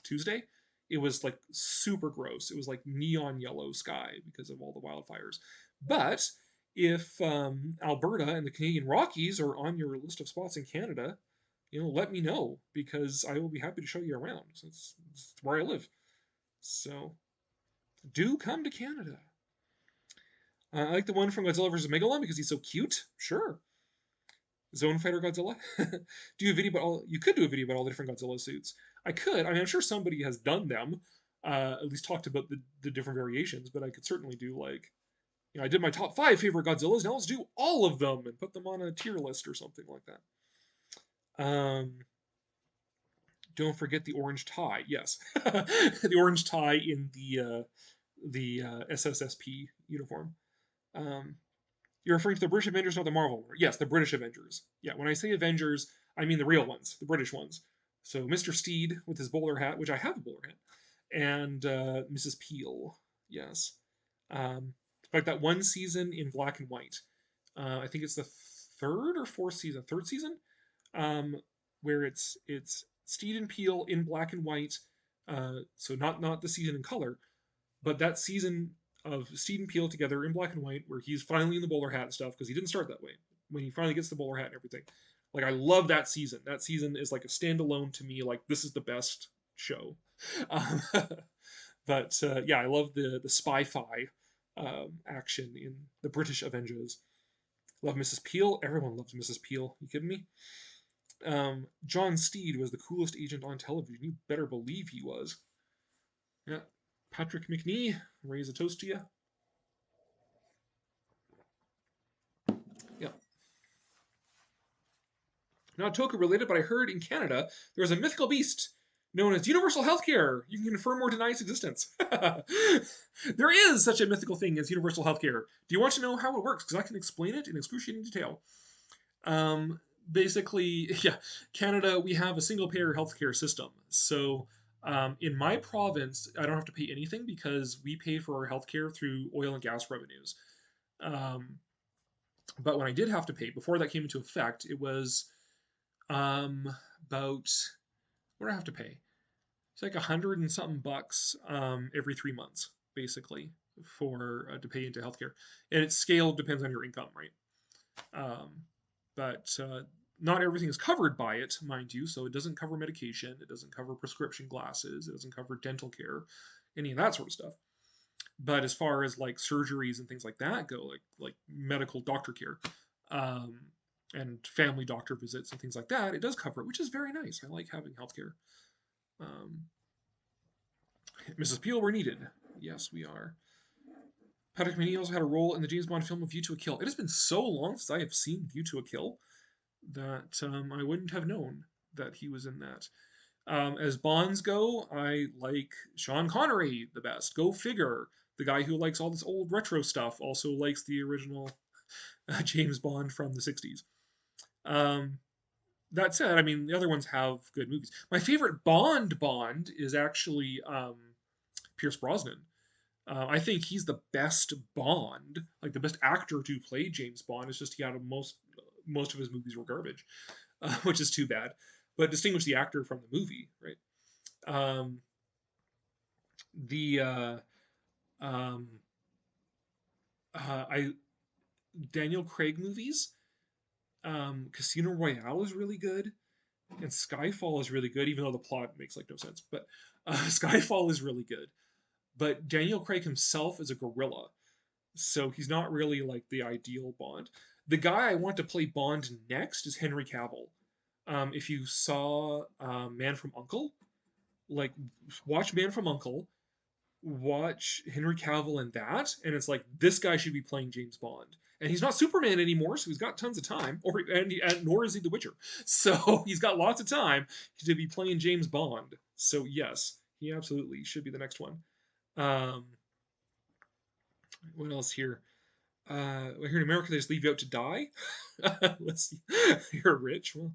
Tuesday, it was like super gross. It was like neon yellow sky because of all the wildfires. But if Alberta and the Canadian Rockies are on your list of spots in Canada, let me know because I will be happy to show you around. So it's where I live. So do come to Canada. I like the one from Godzilla vs. Megalon because he's so cute. Sure. Zone Fighter Godzilla. Do a video about all. You could do a video about all the different Godzilla suits. I could. I mean, I'm sure somebody has done them. At least talked about the different variations. But I could certainly do like, I did my top 5 favorite Godzillas. Now let's do all of them and put them on a tier list or something like that. Don't forget the orange tie. Yes, the orange tie in the SSSP uniform. Um, you're referring to the British Avengers, not the Marvel. Yes, the British Avengers. Yeah, when I say Avengers, I mean the real ones, the British ones. So Mr. Steed with his bowler hat, which I have a bowler hat, and Mrs. Peel. Yes. Like that one season in black and white. I think it's the third or fourth season. Third season, um, where it's Steed and Peel in black and white. So not the season in color, but that season of Steed and Peel together in black and white, where he's finally in the bowler hat and stuff, because he didn't start that way. When he finally gets the bowler hat and everything, like I love that season. That season is like a standalone to me. Like this is the best show. Um, but yeah, I love the spy-fi action in the British Avengers. Love Mrs. Peel. Everyone loves Mrs. Peel. You kidding me? John Steed was the coolest agent on television. You better believe he was. Yeah. Patrick McNee, raise a toast to you. Yeah. Not Toku related, but I heard in Canada there's a mythical beast known as universal healthcare. You can confirm or deny its existence. There is such a mythical thing as universal healthcare. Do you want to know how it works? Because I can explain it in excruciating detail. Basically, yeah, Canada, we have a single payer healthcare system. So in my province, I don't have to pay anything because we pay for our healthcare through oil and gas revenues. Um, but when I did have to pay, before that came into effect, it was about what do I have to pay? It's like 100 and something bucks every 3 months, basically, for to pay into healthcare, and it's scaled depends on your income, right? Um, but not everything is covered by it, mind you. So it doesn't cover medication, it doesn't cover prescription glasses, it doesn't cover dental care, any of that sort of stuff. But as far as like surgeries and things like that go, like medical doctor care, um, and family doctor visits and things like that, it does cover it, which is very nice. I like having healthcare. Um, Mrs. Peel, we're needed. Yes, we are. Patrick Meany also had a role in the James Bond film of View to a Kill. It has been so long since I have seen View to a Kill that I wouldn't have known that he was in that. As Bonds go, I like Sean Connery the best. Go figure. The guy who likes all this old retro stuff also likes the original James Bond from the 60s. Um, that said, I mean, the other ones have good movies. My favorite Bond is actually Pierce Brosnan. I think he's the best Bond, like the best actor to play James Bond. It's just he had most of his movies were garbage, which is too bad. But distinguish the actor from the movie, right? Um, the um, I Daniel Craig movies. Casino Royale is really good, and Skyfall is really good, even though the plot makes like no sense. But Skyfall is really good. But Daniel Craig himself is a gorilla, so he's not really like the ideal Bond. The guy I want to play Bond next is Henry Cavill. If you saw Man from Uncle, like watch Man from Uncle, watch Henry Cavill in that, and it's like this guy should be playing James Bond. And he's not Superman anymore, so he's got tons of time. And nor is he The Witcher, so he's got lots of time to be playing James Bond. So yes, he absolutely should be the next one. Um, what else here? Here in America, they just leave you out to die. Let's see. You're rich. Well,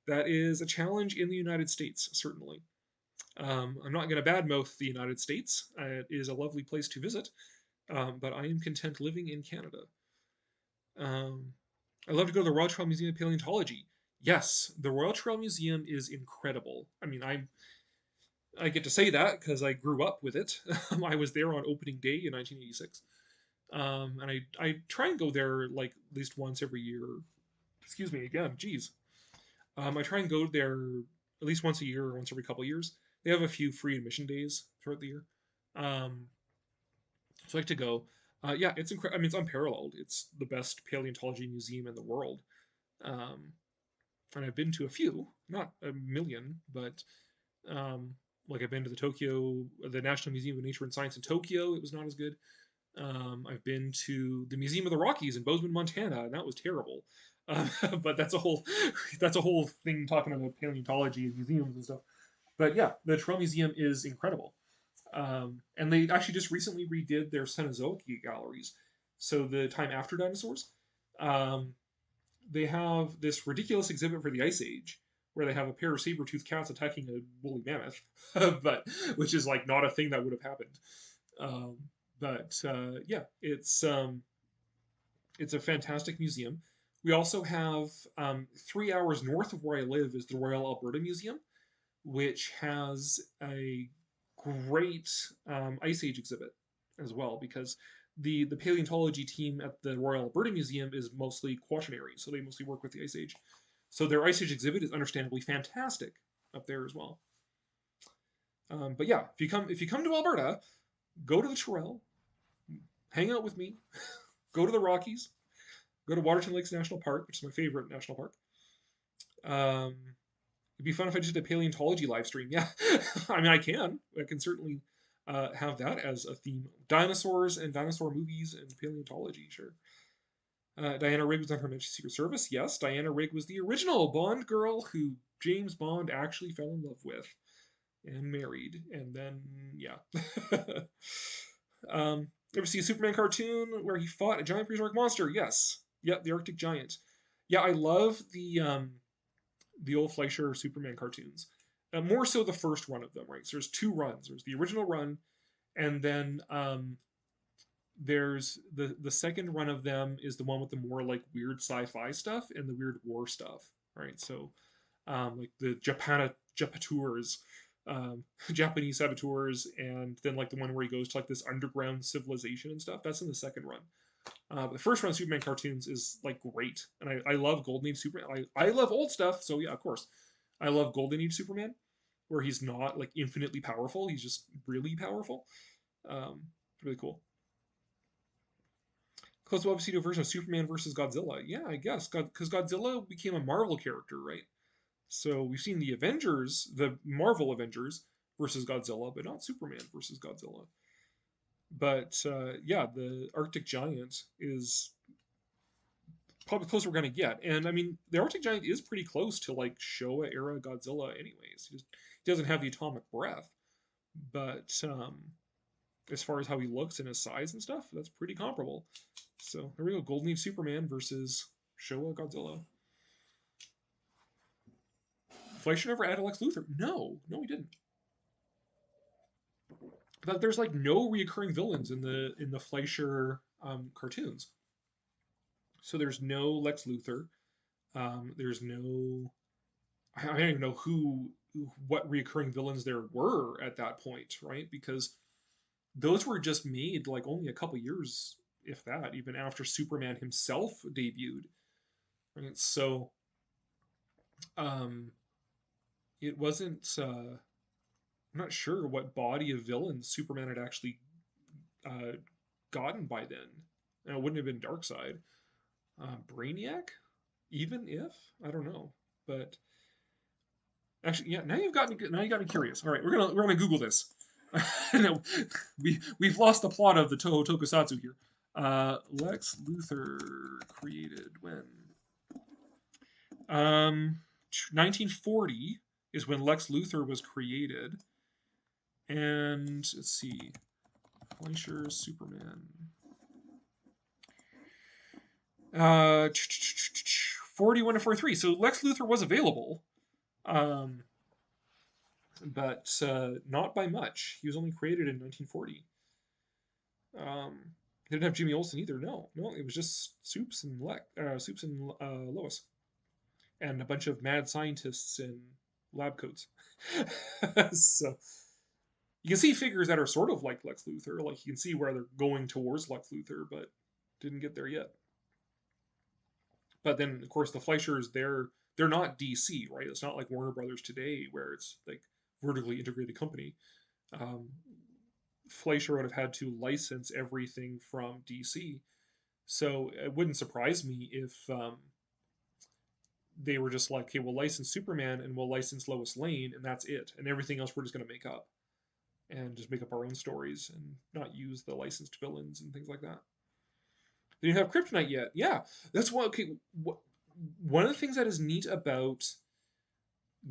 that is a challenge in the United States, certainly. I'm not going to badmouth the United States. It is a lovely place to visit, but I am content living in Canada. I love to go to the Royal Trail Museum of Paleontology. Yes, the Royal Trail Museum is incredible. I mean, I get to say that because I grew up with it. I was there on opening day in 1986. And I try and go there like at least once every year. Excuse me again, geez. I try and go there at least once a year or once every couple of years. They have a few free admission days throughout the year. Um, so I like to go. Yeah, it's incredible. I mean, it's unparalleled. It's the best paleontology museum in the world. Um, and I've been to a few, not a million, but um, like I've been to the National Museum of Nature and Science in Tokyo. It was not as good. I've been to the Museum of the Rockies in Bozeman, Montana, and that was terrible. But that's a whole thing talking about paleontology and museums and stuff. But yeah, the Trail Museum is incredible. And they actually just recently redid their Cenozoic galleries. So the time after dinosaurs, um, they have this ridiculous exhibit for the Ice Age where they have a pair of saber-toothed cats attacking a woolly mammoth, but which is like not a thing that would have happened. Um, but yeah, it's a fantastic museum. We also have 3 hours north of where I live is the Royal Alberta Museum, which has a great Ice Age exhibit as well, because the paleontology team at the Royal Alberta Museum is mostly quaternary, so they mostly work with the Ice Age. So their Ice Age exhibit is understandably fantastic up there as well. But yeah, if you come to Alberta, go to the Trail, hang out with me, go to the Rockies, go to Waterton Lakes National Park, which is my favorite national park. It'd be fun if I just did a paleontology live stream. Yeah, I mean, I can certainly have that as a theme. Dinosaurs and dinosaur movies and paleontology, sure. Diana Rigg was on Her Majesty's Secret Service. Yes, Diana Rigg was the original Bond girl who James Bond actually fell in love with and married. And then, yeah. Ever see a Superman cartoon where he fought a giant prehistoric monster? Yes. Yep, the Arctic Giant. Yeah, I love the old Fleischer Superman cartoons. More so the first run of them, right? So there's two runs. There's the original run, and then there's the second run of them is the one with the more like weird sci-fi stuff and the weird war stuff, right? So like the Japateurs, Japanese saboteurs, and then like the one where he goes to like this underground civilization and stuff. That's in the second run. The first run of Superman cartoons is like great, and I love Golden Age Superman. I love old stuff, so yeah, of course, I love Golden Age Superman, where he's not like infinitely powerful; he's just really powerful. Really cool. Close to obviously to a version of Superman versus Godzilla. Yeah, I guess because Godzilla became a Marvel character, right? So we've seen the Avengers, the Marvel Avengers versus Godzilla, but not Superman versus Godzilla. But yeah, the Arctic Giant is probably closer we're gonna get. And I mean, the Arctic Giant is pretty close to like Showa era Godzilla, anyways. He doesn't have the atomic breath, but as far as how he looks and his size and stuff, that's pretty comparable. So there we go, Golden Age Superman versus Showa Godzilla. Fleischer never added Lex Luthor. No, he didn't. But there's like no reoccurring villains in the Fleischer cartoons. So there's no Lex Luthor. There's no. I don't even know what reoccurring villains there were at that point, right? Because those were just made like only a couple years, if that, even after Superman himself debuted. Right? So, it wasn't. I'm not sure what body of villains Superman had actually gotten by then. It wouldn't have been Darkseid. Brainiac, even if I don't know, but actually, yeah. Now you got me curious. All right, we're gonna Google this. No, we've lost the plot of the Toho Tokusatsu here. Lex Luthor created when? 1940 is when Lex Luthor was created, and let's see, Fleischer Superman. 41 to 43. So Lex Luthor was available, but not by much. He was only created in 1940. Didn't have Jimmy Olsen either. No, it was just Soups and Lois, and a bunch of mad scientists in lab coats. So you can see figures that are sort of like Lex Luthor. Like you can see where they're going towards Lex Luthor, but didn't get there yet. But then, of course, the Fleischers, they're not DC, right? It's not like Warner Brothers today, where it's like vertically integrated company. Fleischer would have had to license everything from DC, so it wouldn't surprise me if they were just like, okay, we'll license Superman and we'll license Lois Lane, and that's it, and everything else we're just going to make up, and just make up our own stories and not use the licensed villains and things like that. They didn't have Kryptonite yet. Yeah, that's why. Okay, one of the things that is neat about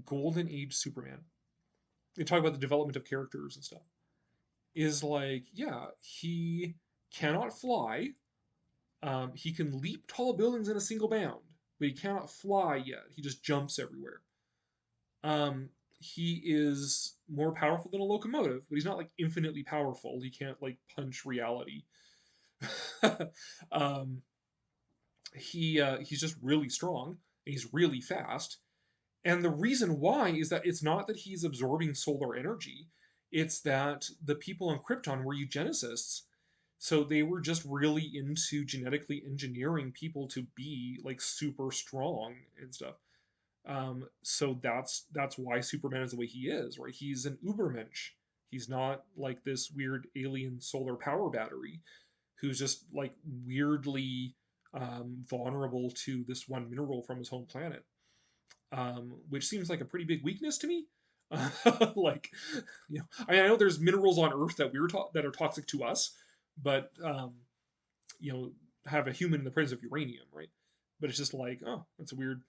Golden Age Superman, they talk about the development of characters and stuff, is like, yeah, he cannot fly. He can leap tall buildings in a single bound, but he cannot fly yet. He just jumps everywhere. He is more powerful than a locomotive, but he's not like infinitely powerful. He can't like punch reality. He's just really strong, and he's really fast. And the reason why is that it's not that he's absorbing solar energy, it's that the people on Krypton were eugenicists. So they were just really into genetically engineering people to be like super strong and stuff. So that's why Superman is the way he is, right? He's an Ubermensch. He's not like this weird alien solar power battery who's just like weirdly vulnerable to this one mineral from his home planet, which seems like a pretty big weakness to me. Like, I mean, I know there's minerals on Earth that that are toxic to us, but have a human in the presence of uranium, right? But it's just like, oh, that's a weird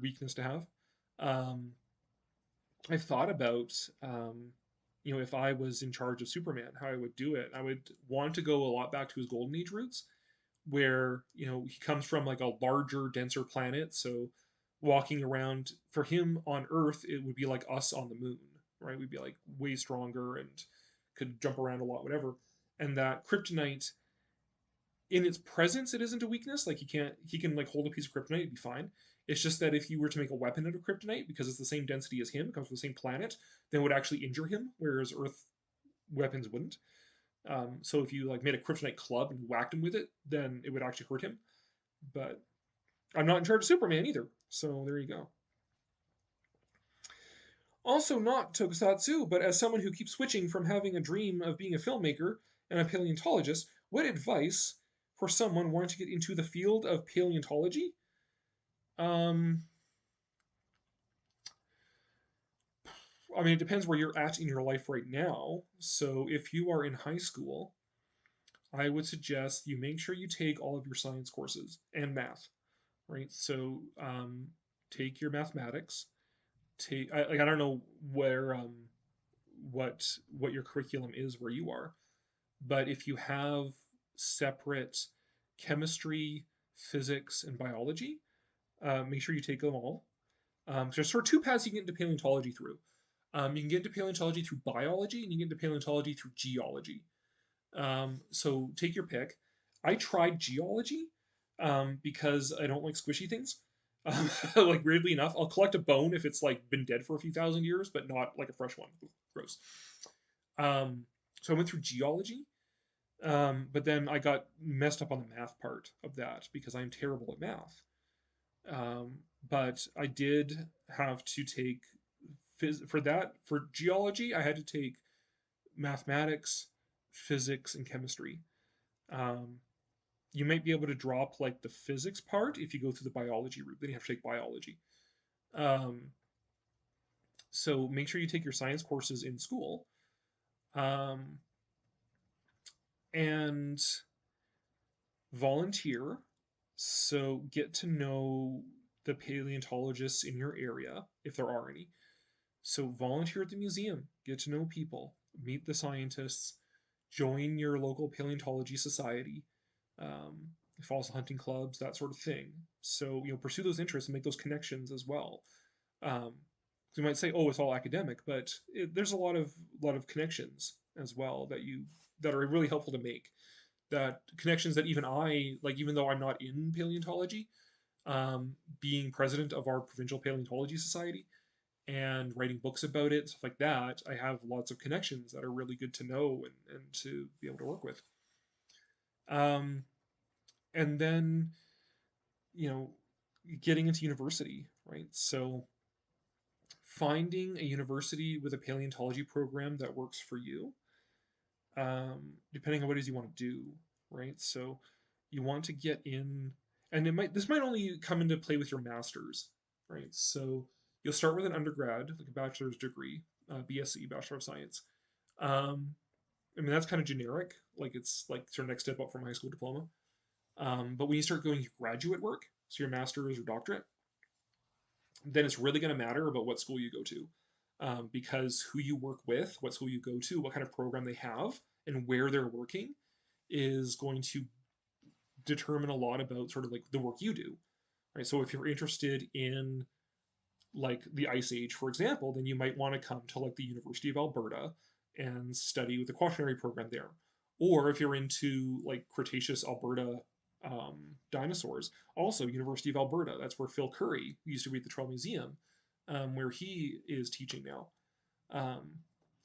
weakness to have. I've thought about, if I was in charge of Superman, how I would do it. I would want to go a lot back to his Golden Age roots, where he comes from like a larger, denser planet. So walking around for him on Earth, it would be like us on the moon, right? We'd be like way stronger and could jump around a lot, whatever. And that kryptonite, in its presence, it isn't a weakness. Like he can like hold a piece of kryptonite, it'd be fine. It's just that if you were to make a weapon out of kryptonite, because it's the same density as him, it comes from the same planet, then it would actually injure him, whereas Earth weapons wouldn't. So if you like made a kryptonite club and whacked him with it, then it would actually hurt him. But I'm not in charge of Superman either, so there you go. Also not tokusatsu, but as someone who keeps switching from having a dream of being a filmmaker and a paleontologist, what advice for someone wanting to get into the field of paleontology? I mean, it depends where you're at in your life right now. So if you are in high school, I would suggest you make sure you take all of your science courses and math, right? So take your mathematics. I don't know where what your curriculum is where you are, but if you have separate chemistry, physics, and biology, make sure you take them all. So there's sort of two paths you can get into paleontology through. You can get into paleontology through biology, and you can get into paleontology through geology. So take your pick. I tried geology because I don't like squishy things. Like weirdly enough, I'll collect a bone if it's like been dead for a few thousand years, but not like a fresh one. Gross. So I went through geology, but then I got messed up on the math part of that because I'm terrible at math. But I did have to take for geology. I had to take mathematics, physics, and chemistry. Um, you might be able to drop like the physics part if you go through the biology route. Then you have to take biology. Um, so make sure you take your science courses in school. Um, and volunteer. So get to know the paleontologists in your area, if there are any. So volunteer at the museum, get to know people, meet the scientists, join your local paleontology society, fossil hunting clubs, that sort of thing. So pursue those interests and make those connections as well. So you might say, "Oh, it's all academic," but there's a lot of connections as well that are really helpful to make. That connections that even I like, even though I'm not in paleontology, being president of our provincial paleontology society and writing books about it, stuff like that, I have lots of connections that are really good to know and to be able to work with. Um, and then, you know, getting into university, right? So finding a university with a paleontology program that works for you, depending on what it is you want to do, right? So you want to get in, and this might only come into play with your master's, right? So you'll start with an undergrad, like a bachelor's degree, BSc, Bachelor of Science. Um, I mean, that's kind of generic. Like it's like sort of next step up from high school diploma. But when you start going to graduate work, so your master's or doctorate, then it's really going to matter about what school you go to. Because who you work with, what school you go to, what kind of program they have, and where they're working is going to determine a lot about sort of like the work you do. Right. So if you're interested in like the Ice Age, for example, then you might want to come to like the University of Alberta and study with the quaternary program there. Or if you're into like Cretaceous Alberta dinosaurs, also University of Alberta. That's where Phil Curry used to be at the Troll Museum, where he is teaching now. Um,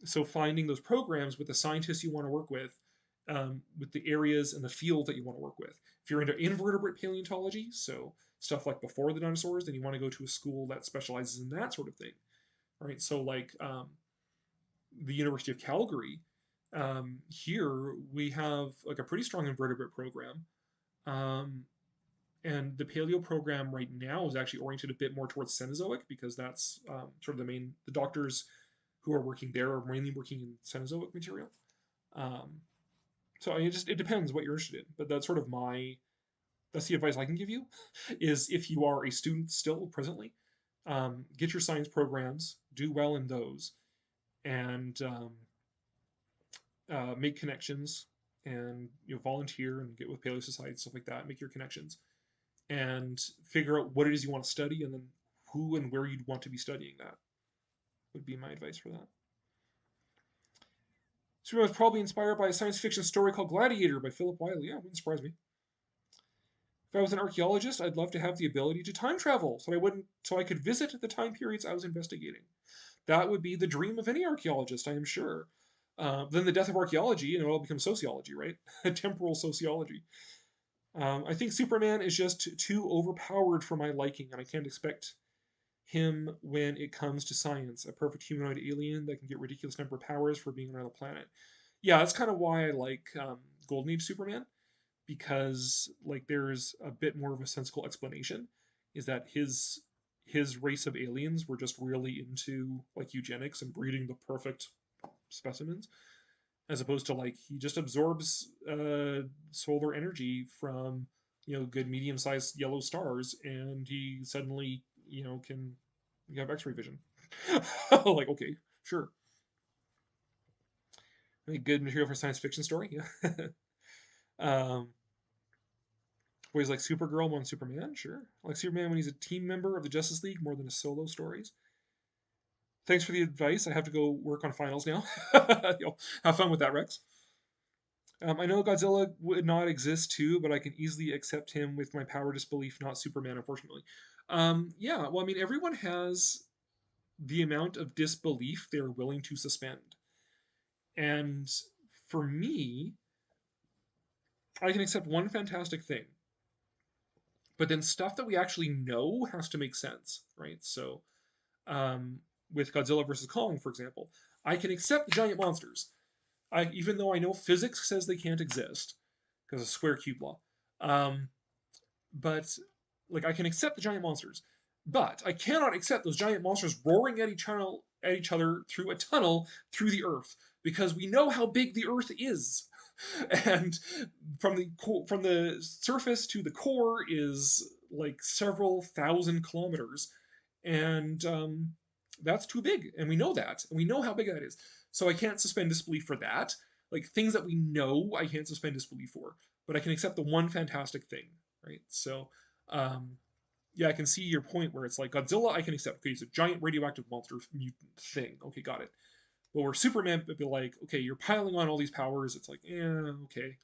so finding those programs with the scientists you want to work with the areas and the field that you want to work with. If you're into invertebrate paleontology, so stuff like before the dinosaurs, then you want to go to a school that specializes in that sort of thing. Right. So like the University of Calgary, here we have like a pretty strong invertebrate program. Um, and the paleo program right now is actually oriented a bit more towards Cenozoic because that's sort of the doctors who are working there are mainly working in Cenozoic material. Um, so it depends what you're interested in, but that's the advice I can give you is if you are a student still presently, get your science programs, do well in those, and make connections and volunteer and get with Paleo Society, stuff like that, make your connections and figure out what it is you want to study and then who and where you'd want to be studying that would be my advice for that. So I was probably inspired by a science fiction story called Gladiator by Philip Wiley. Yeah, it wouldn't surprise me. If I was an archaeologist, I'd love to have the ability to time travel so I could visit the time periods I was investigating. That would be the dream of any archaeologist, I am sure. Then the death of archaeology, it all becomes sociology, right? Temporal sociology. I think Superman is just too overpowered for my liking, and I can't expect him when it comes to science. A perfect humanoid alien that can get ridiculous number of powers for being on another planet. Yeah, that's kind of why I like Golden Age Superman, because like there's a bit more of a sensible explanation. Is that his race of aliens were just really into like eugenics and breeding the perfect specimens, as opposed to like he just absorbs solar energy from good medium-sized yellow stars, and he suddenly can have X-ray vision. Like, okay, sure. Good material for science fiction story. Yeah. um, Boys like Supergirl more than Superman, sure. I like Superman when he's a team member of the Justice League more than his solo stories. Thanks for the advice. I have to go work on finals now. Have fun with that, Rex. I know Godzilla would not exist too, but I can easily accept him with my power disbelief, not Superman, unfortunately. Yeah, well, I mean, everyone has the amount of disbelief they're willing to suspend. And for me, I can accept one fantastic thing, but then stuff that we actually know has to make sense, right? So, um, with Godzilla versus Kong, for example, I can accept giant monsters. Even though I know physics says they can't exist because of square cube law. Um, but like I can accept the giant monsters, but I cannot accept those giant monsters roaring at each other through a tunnel through the Earth, because we know how big the Earth is, and from the surface to the core is like several thousand kilometers, and that's too big, and we know that, and we know how big that is. So I can't suspend disbelief for that. Like things that we know, I can't suspend disbelief for, but I can accept the one fantastic thing, right? So, yeah, I can see your point where it's like Godzilla, I can accept. Okay, he's a giant radioactive monster mutant thing. Okay, got it. But where Superman would be like, okay, you're piling on all these powers. It's like, yeah, okay,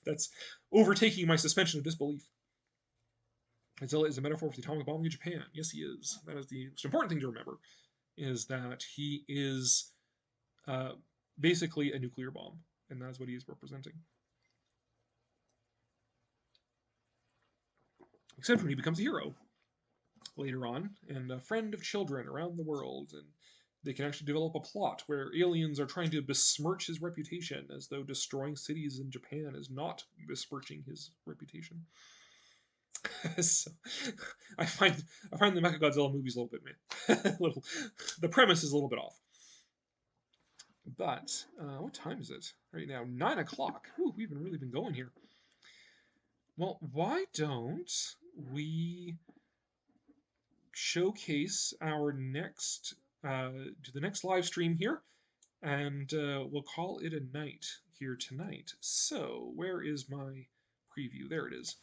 that's overtaking my suspension of disbelief. Godzilla is a metaphor for the atomic bomb in Japan. Yes, he is. That is the most important thing to remember, is that he is uh, basically a nuclear bomb, and that's what he is representing. Except when he becomes a hero later on, and a friend of children around the world, and they can actually develop a plot where aliens are trying to besmirch his reputation, as though destroying cities in Japan is not besmirching his reputation. So, I find the Mechagodzilla movies a little bit the premise is a little bit off. But what time is it right now? 9 o'clock. Ooh, we've really been going here. Well, why don't we showcase our next to the next live stream here, and we'll call it a night here tonight. So where is my preview? There it is.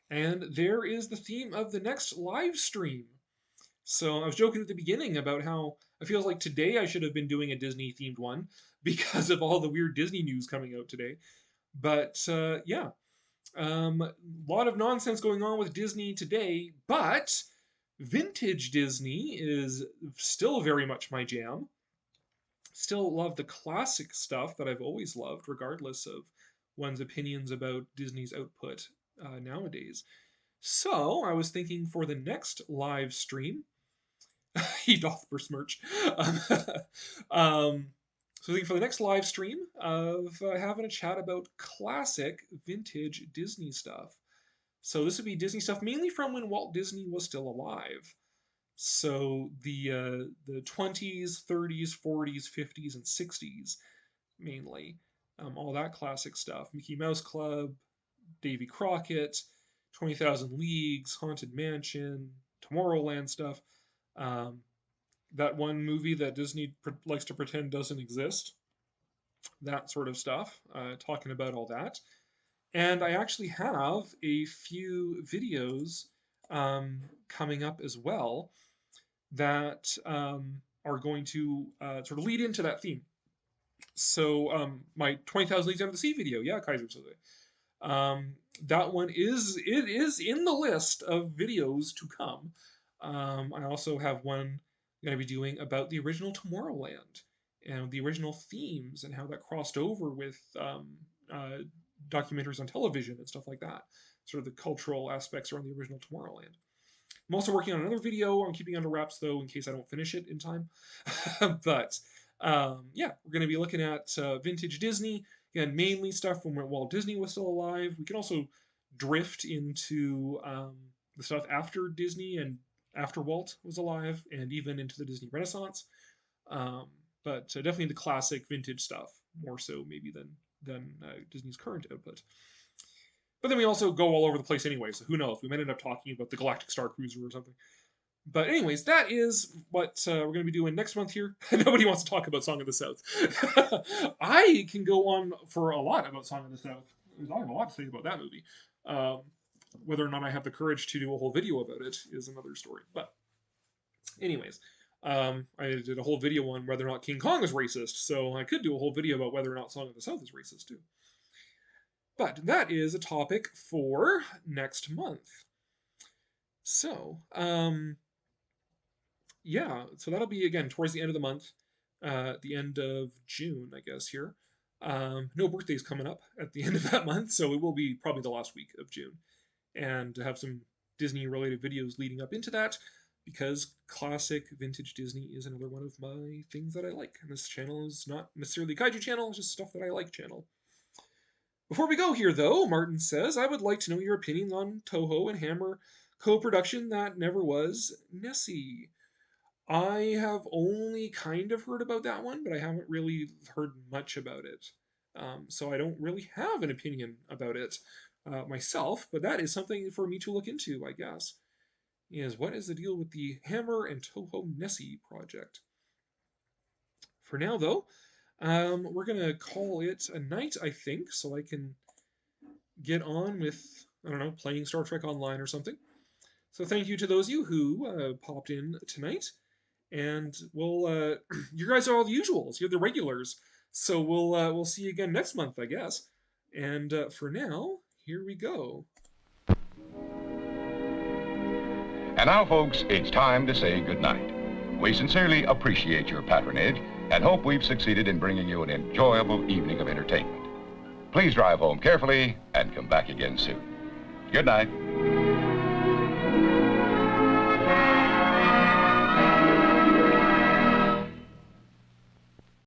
And there is the theme of the next live stream. So I was joking at the beginning about how I feel like today I should have been doing a Disney themed one because of all the weird Disney news coming out today. But yeah, a lot of nonsense going on with Disney today, but vintage Disney is still very much my jam. Still love the classic stuff that I've always loved, regardless of one's opinions about Disney's output nowadays. So I was thinking for the next live stream, he doth besmirch. So thinking for the next live stream of having a chat about classic vintage Disney stuff. So this would be Disney stuff mainly from when Walt Disney was still alive. So the 20s, 30s, 40s, 50s, and 60s mainly. All that classic stuff. Mickey Mouse Club, Davy Crockett, 20,000 Leagues, Haunted Mansion, Tomorrowland stuff. That one movie that Disney likes to pretend doesn't exist. That sort of stuff. Talking about all that. And I actually have a few videos coming up as well that are going to sort of lead into that theme. So my 20,000 Leagues Under the Sea video, yeah, Kaiser says it. That one is in the list of videos to come. I also have one I'm going to be doing about the original Tomorrowland and the original themes and how that crossed over with documentaries on television and stuff like that. Sort of the cultural aspects around the original Tomorrowland. I'm also working on another video. I'm keeping under wraps, though, in case I don't finish it in time. But, yeah, we're going to be looking at vintage Disney. Again, mainly stuff from when Walt Disney was still alive. We can also drift into the stuff after Disney and after Walt was alive, and even into the Disney Renaissance. But definitely the classic vintage stuff, more so maybe than Disney's current output. But then we also go all over the place anyway, so who knows? We might end up talking about the Galactic Star Cruiser or something. But anyways, that is what we're going to be doing next month here. Nobody wants to talk about Song of the South. I can go on for a lot about Song of the South. I have a lot to say about that movie. Whether or not I have the courage to do a whole video about it is another story. But anyways, I did a whole video on whether or not King Kong is racist, so I could do a whole video about whether or not Song of the South is racist too. But that is a topic for next month. So, yeah, so that'll be, again, towards the end of the month, the end of June, I guess, here. No birthdays coming up at the end of that month, so it will be probably the last week of June. And to have some Disney-related videos leading up into that, because classic vintage Disney is another one of my things that I like. And this channel is not necessarily a kaiju channel, it's just stuff that I like channel. Before we go here, though, Martin says, I would like to know your opinions on Toho and Hammer co-production that never was, Nessie. I have only kind of heard about that one, but I haven't really heard much about it. So I don't really have an opinion about it myself, but that is something for me to look into, I guess. Is what is the deal with the Hammer and Toho Nessie project? For now, though, we're going to call it a night, I think, so I can get on with, I don't know, playing Star Trek Online or something. So thank you to those of you who popped in tonight. And we'll, you guys are all the usuals. You're the regulars. So we'll see you again next month, I guess. And for now, here we go. And now, folks, it's time to say goodnight. We sincerely appreciate your patronage and hope we've succeeded in bringing you an enjoyable evening of entertainment. Please drive home carefully and come back again soon. Good night.